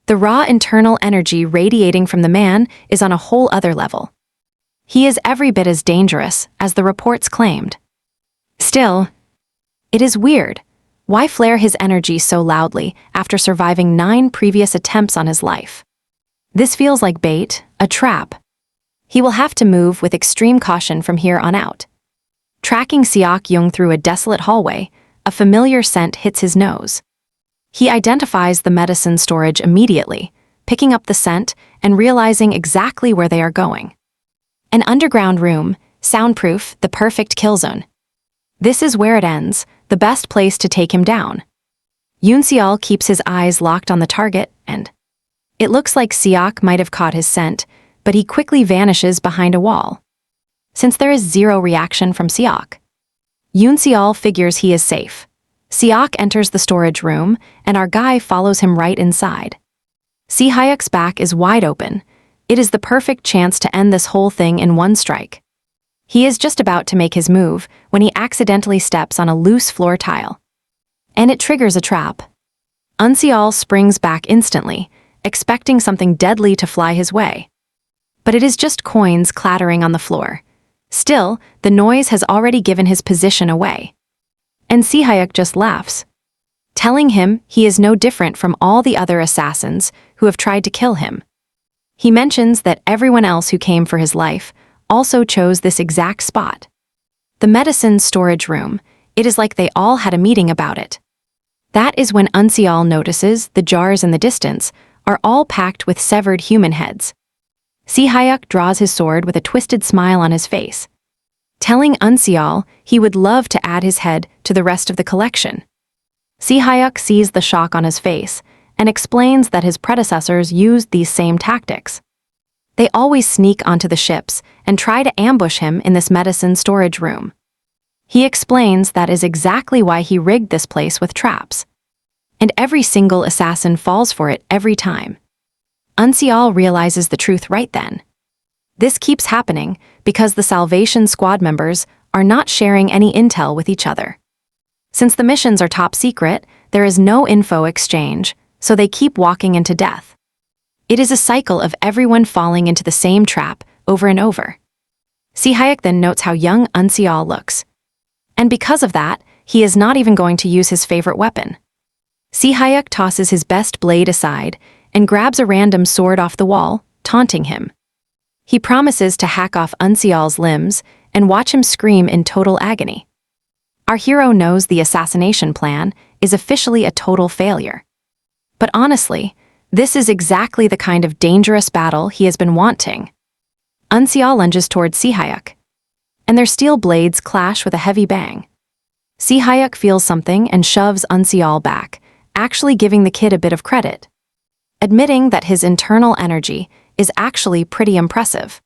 The raw internal energy radiating from the man is on a whole other level. He is every bit as dangerous as the reports claimed. Still, it is weird. Why flare his energy so loudly after surviving 9 previous attempts on his life? This feels like bait, a trap. He will have to move with extreme caution from here on out. Tracking Seok-young through a desolate hallway, a familiar scent hits his nose. He identifies the medicine storage immediately, picking up the scent and realizing exactly where they are going. An underground room, soundproof, the perfect kill zone. This is where it ends, the best place to take him down. Yoon-seol keeps his eyes locked on the target, and it looks like Seok might have caught his scent, but he quickly vanishes behind a wall. Since there is zero reaction from Seok, Yoon-seol figures he is safe. Seok enters the storage room, and our guy follows him right inside. Si-hyuk's back is wide open. It is the perfect chance to end this whole thing in one strike. He is just about to make his move when he accidentally steps on a loose floor tile. And it triggers a trap. Yoon-seol springs back instantly, expecting something deadly to fly his way. But it is just coins clattering on the floor. Still, the noise has already given his position away. And Si-hyuk just laughs, telling him he is no different from all the other assassins who have tried to kill him. He mentions that everyone else who came for his life also chose this exact spot. The medicine storage room, it is like they all had a meeting about it. That is when Yoon-seol notices the jars in the distance are all packed with severed human heads. Si-hyuk draws his sword with a twisted smile on his face, telling Yoon-seol he would love to add his head to the rest of the collection. Si-hyuk sees the shock on his face and explains that his predecessors used these same tactics. They always sneak onto the ships and try to ambush him in this medicine storage room. He explains that is exactly why he rigged this place with traps. And every single assassin falls for it every time. Yoon-seol realizes the truth right then. This keeps happening because the Salvation Squad members are not sharing any intel with each other. Since the missions are top secret, there is no info exchange, so they keep walking into death. It is a cycle of everyone falling into the same trap over and over. Si-hyuk then notes how young Yoon-seol looks. And because of that, he is not even going to use his favorite weapon. Si-hyuk tosses his best blade aside and grabs a random sword off the wall, taunting him. He promises to hack off Yoon-seol's limbs and watch him scream in total agony. Our hero knows the assassination plan is officially a total failure. But honestly, this is exactly the kind of dangerous battle he has been wanting. Yoon-seol lunges towards Si-hyuk, and their steel blades clash with a heavy bang. Si-hyuk feels something and shoves Yoon-seol back, actually giving the kid a bit of credit, admitting that his internal energy is actually pretty impressive.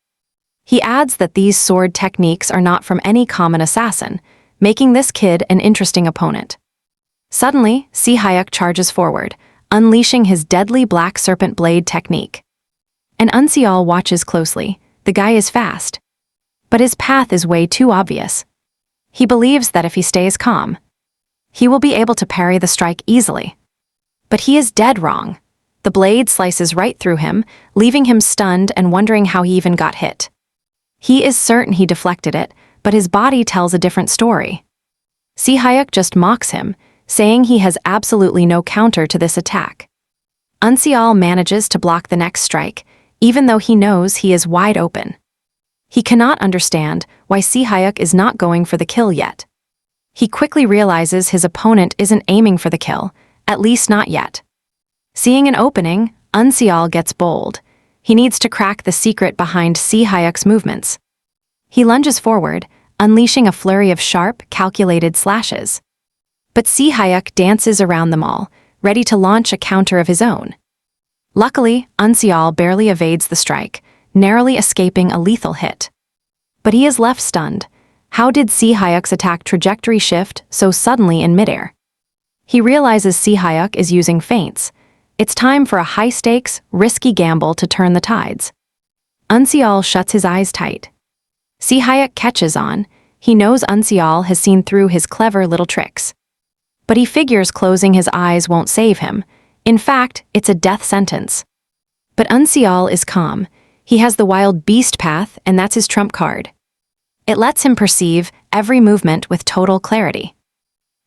He adds that these sword techniques are not from any common assassin, making this kid an interesting opponent. Suddenly, Si-hyuk charges forward, unleashing his deadly black serpent blade technique. And Yoon-seol watches closely. The guy is fast, but his path is way too obvious. He believes that if he stays calm, he will be able to parry the strike easily. But he is dead wrong. The blade slices right through him, leaving him stunned and wondering how he even got hit. He is certain he deflected it, but his body tells a different story. Si-hyuk just mocks him, saying he has absolutely no counter to this attack. Unseal manages to block the next strike, even though he knows he is wide open. He cannot understand why Si-hyuk is not going for the kill yet. He quickly realizes his opponent isn't aiming for the kill, at least not yet. Seeing an opening, Unseal gets bold. He needs to crack the secret behind Si-hyuk's movements. He lunges forward, unleashing a flurry of sharp, calculated slashes. But Si-hyuk dances around them all, ready to launch a counter of his own. Luckily, Unseal barely evades the strike, narrowly escaping a lethal hit. But he is left stunned. How did Si-hyuk's attack trajectory shift so suddenly in midair? He realizes Si-hyuk is using feints. It's time for a high-stakes, risky gamble to turn the tides. Unseal shuts his eyes tight. Si-hyuk catches on. He knows Unseal has seen through his clever little tricks. But he figures closing his eyes won't save him. In fact, it's a death sentence. But Unseal is calm. He has the wild beast path, and that's his trump card. It lets him perceive every movement with total clarity.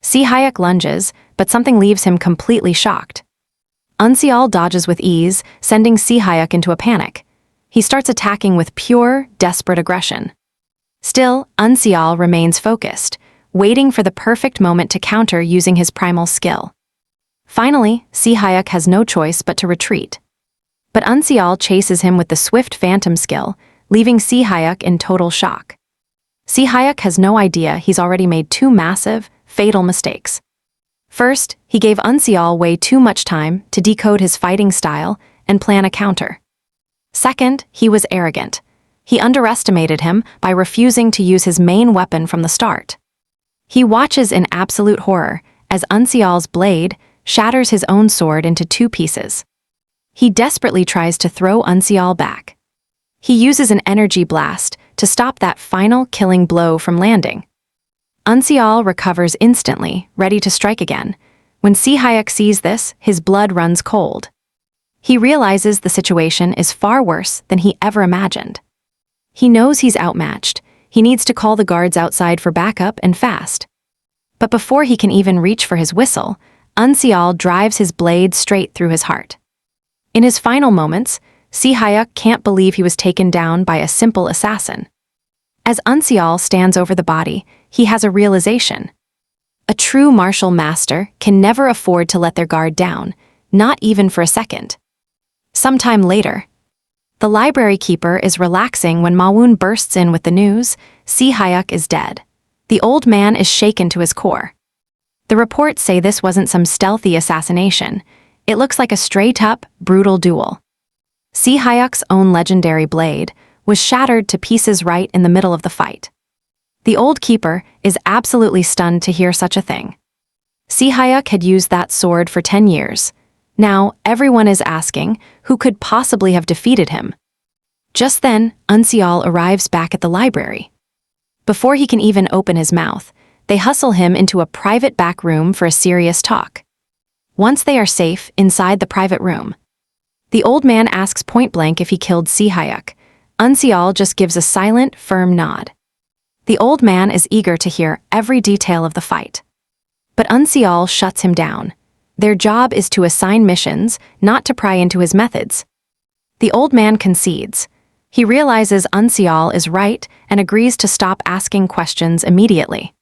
Si-hyuk lunges, but something leaves him completely shocked. Unseal dodges with ease, sending Si-hyuk into a panic. He starts attacking with pure, desperate aggression. Still, Unseal remains focused, waiting for the perfect moment to counter using his primal skill. Finally, Si-hyuk has no choice but to retreat. But Unseal chases him with the swift phantom skill, leaving Si-hyuk in total shock. Si-hyuk has no idea he's already made two massive, fatal mistakes. First, he gave Unseal way too much time to decode his fighting style and plan a counter. Second, he was arrogant. He underestimated him by refusing to use his main weapon from the start. He watches in absolute horror as Unseal's blade shatters his own sword into two pieces. He desperately tries to throw Unseal back. He uses an energy blast to stop that final killing blow from landing. Unseal recovers instantly, ready to strike again. When Si-hyuk sees this, his blood runs cold. He realizes the situation is far worse than he ever imagined. He knows he's outmatched. He needs to call the guards outside for backup and fast. But before he can even reach for his whistle, Unseal drives his blade straight through his heart. In his final moments, Si-hyuk can't believe he was taken down by a simple assassin. As Unseal stands over the body, he has a realization. A true martial master can never afford to let their guard down, not even for a second. Sometime later, the library keeper is relaxing when Manhwa bursts in with the news: Si-hyuk is dead. The old man is shaken to his core. The reports say this wasn't some stealthy assassination. It looks like a straight-up, brutal duel. Si-hyuk's own legendary blade was shattered to pieces right in the middle of the fight. The old keeper is absolutely stunned to hear such a thing. Si-hyuk had used that sword for 10 years. Now, everyone is asking who could possibly have defeated him. Just then, Unseal arrives back at the library. Before he can even open his mouth, they hustle him into a private back room for a serious talk. Once they are safe inside the private room, the old man asks point-blank if he killed Si-hyuk. Unseal just gives a silent, firm nod. The old man is eager to hear every detail of the fight. But Unseal shuts him down. Their job is to assign missions, not to pry into his methods. The old man concedes. He realizes Unseal is right and agrees to stop asking questions immediately.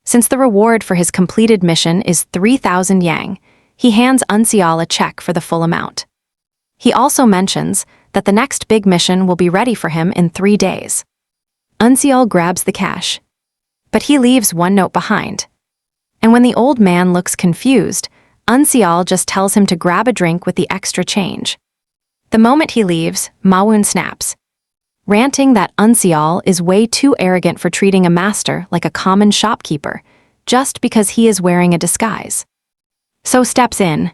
Since the reward for his completed mission is 3,000 yang, he hands Unseal a check for the full amount. He also mentions that the next big mission will be ready for him in 3 days. Unseal grabs the cash. But he leaves one note behind. And when the old man looks confused, Unseal just tells him to grab a drink with the extra change. The moment he leaves, Manhwa snaps, ranting that Unseal is way too arrogant for treating a master like a common shopkeeper, just because he is wearing a disguise. So steps in,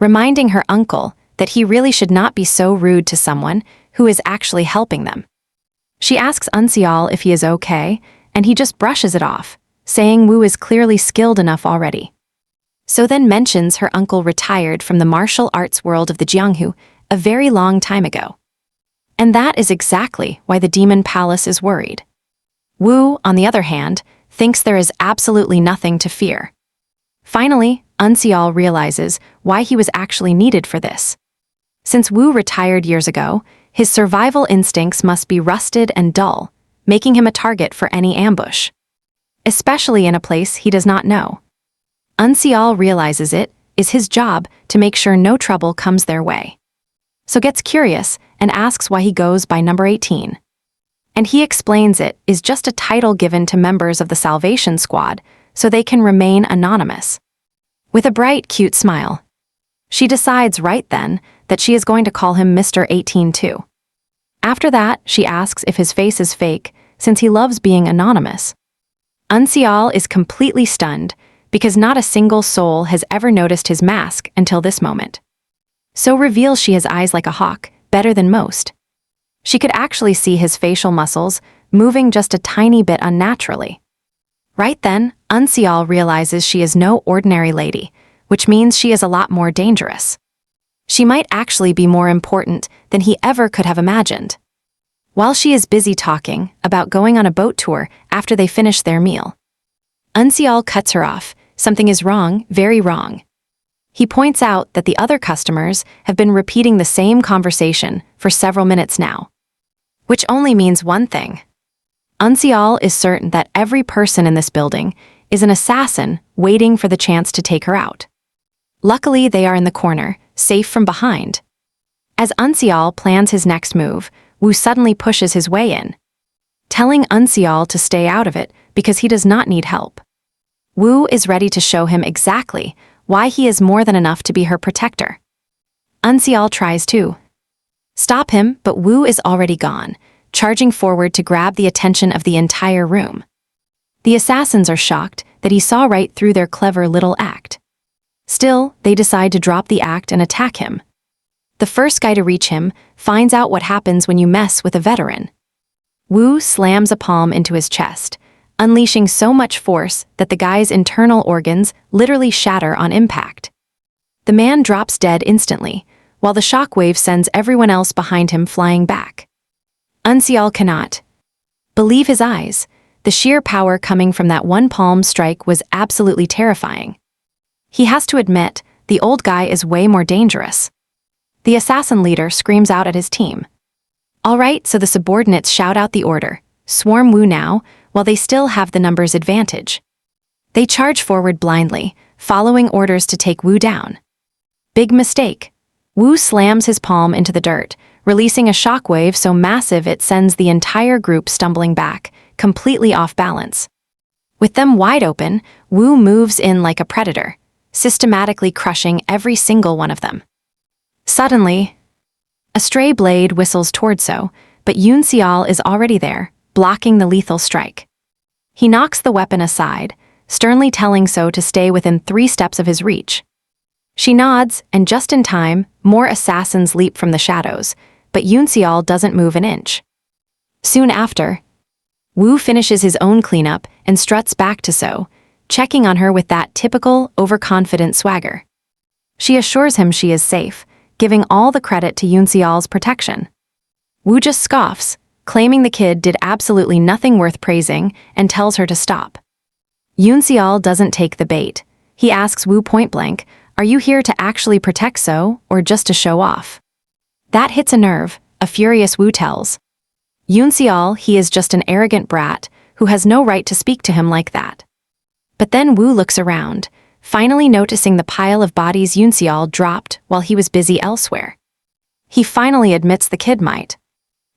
reminding her uncle that he really should not be so rude to someone who is actually helping them. She asks Unseal if he is okay, and he just brushes it off, saying Wu is clearly skilled enough already. So then mentions her uncle retired from the martial arts world of the Jianghu a very long time ago. And that is exactly why the Demon Palace is worried. Wu, on the other hand, thinks there is absolutely nothing to fear. Finally, Unseal realizes why he was actually needed for this. Since Wu retired years ago, his survival instincts must be rusted and dull, making him a target for any ambush. Especially in a place he does not know. Unseal realizes it is his job to make sure no trouble comes their way. So gets curious and asks why he goes by number 18. And he explains it is just a title given to members of the Salvation Squad so they can remain anonymous. With a bright, cute smile, she decides right then that she is going to call him Mr. 18 too. After that, she asks if his face is fake since he loves being anonymous. Unseal is completely stunned because not a single soul has ever noticed his mask until this moment. So reveals she has eyes like a hawk, better than most. She could actually see his facial muscles moving just a tiny bit unnaturally. Right then, Unseal realizes she is no ordinary lady, which means she is a lot more dangerous. She might actually be more important than he ever could have imagined. While she is busy talking about going on a boat tour after they finish their meal, Unseal cuts her off. Something is wrong, very wrong. He points out that the other customers have been repeating the same conversation for several minutes now. Which only means one thing. Unseal is certain that every person in this building is an assassin waiting for the chance to take her out. Luckily, they are in the corner, safe from behind. As Unseal plans his next move, Wu suddenly pushes his way in, telling Unseal to stay out of it because he does not need help. Wu is ready to show him exactly why he is more than enough to be her protector. Unseal tries to stop him, but Wu is already gone, charging forward to grab the attention of the entire room. The assassins are shocked that he saw right through their clever little act. Still, they decide to drop the act and attack him. The first guy to reach him finds out what happens when you mess with a veteran. Wu slams a palm into his chest, unleashing so much force that the guy's internal organs literally shatter on impact. The man drops dead instantly, while the shockwave sends everyone else behind him flying back. Unseal cannot believe his eyes. The sheer power coming from that one palm strike was absolutely terrifying. He has to admit, the old guy is way more dangerous. The assassin leader screams out at his team. All right, so the subordinates shout out the order. Swarm Wu now, while they still have the numbers advantage. They charge forward blindly, following orders to take Wu down. Big mistake. Wu slams his palm into the dirt, releasing a shockwave so massive it sends the entire group stumbling back, completely off balance. With them wide open, Wu moves in like a predator, systematically crushing every single one of them. Suddenly, a stray blade whistles toward So, but Unseal is already there, blocking the lethal strike. He knocks the weapon aside, sternly telling So to stay within 3 steps of his reach. She nods, and just in time, more assassins leap from the shadows, but Unseal doesn't move an inch. Soon after, Wu finishes his own cleanup and struts back to So, checking on her with that typical, overconfident swagger. She assures him she is safe, giving all the credit to Unseal's protection. Wu just scoffs, claiming the kid did absolutely nothing worth praising, and tells her to stop. Unseal doesn't take the bait. He asks Wu point-blank, "Are you here to actually protect So, or just to show off?" That hits a nerve, a furious Wu tells Unseal he is just an arrogant brat who has no right to speak to him like that. But then Wu looks around, finally noticing the pile of bodies Unseal dropped while he was busy elsewhere. He finally admits the kid might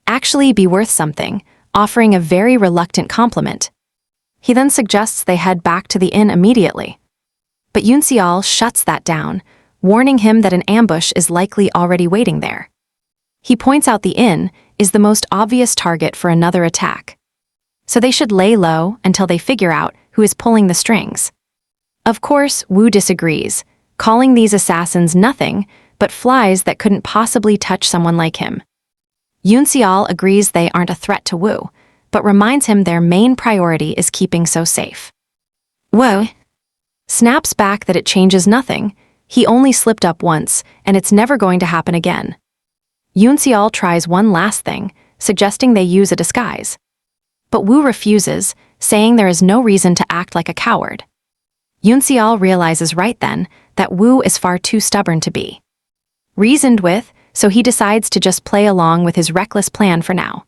actually be worth something, offering a very reluctant compliment. He then suggests they head back to the inn immediately. But Unseal shuts that down, warning him that an ambush is likely already waiting there. He points out the inn is the most obvious target for another attack. So they should lay low until they figure out who is pulling the strings. Of course, Wu disagrees, calling these assassins nothing but flies that couldn't possibly touch someone like him. Unseal agrees they aren't a threat to Wu, but reminds him their main priority is keeping So safe. Wu snaps back that it changes nothing. He only slipped up once, and it's never going to happen again. Unseal tries one last thing, suggesting they use a disguise. But Wu refuses, saying there is no reason to act like a coward. Yoon-seol realizes right then that Woo is far too stubborn to be reasoned with, so he decides to just play along with his reckless plan for now.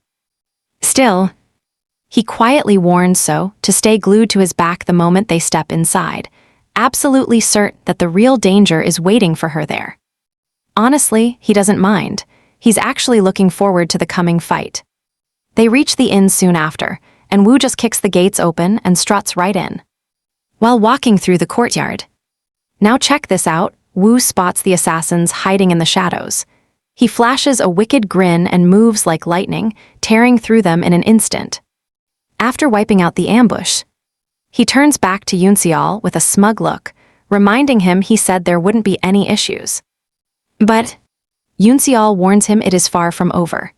Still, he quietly warns So to stay glued to his back the moment they step inside, absolutely certain that the real danger is waiting for her there. Honestly, he doesn't mind. He's actually looking forward to the coming fight. They reach the inn soon after, and Woo just kicks the gates open and struts right in. While walking through the courtyard. Now check this out, Woo spots the assassins hiding in the shadows. He flashes a wicked grin and moves like lightning, tearing through them in an instant. After wiping out the ambush, he turns back to Yoon-seol with a smug look, reminding him he said there wouldn't be any issues. But Yoon-seol warns him it is far from over.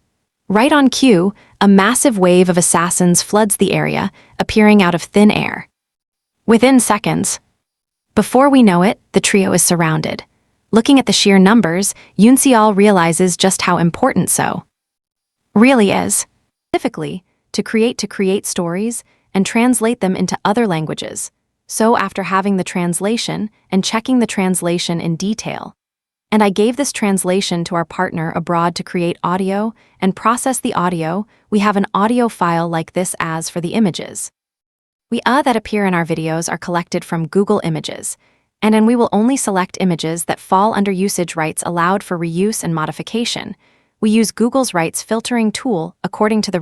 Right on cue, a massive wave of assassins floods the area, appearing out of thin air. Within seconds, before we know it, the trio is surrounded. Looking at the sheer numbers, Yoon-seol realizes just how important So really is. Specifically, to create stories and translate them into other languages. So after having the translation and checking the translation in detail, and I gave this translation to our partner abroad to create audio and process the audio, we have an audio file like this as for the images. That appear in our videos are collected from Google Images, and we will only select images that fall under usage rights allowed for reuse and modification. We use Google's rights filtering tool according to the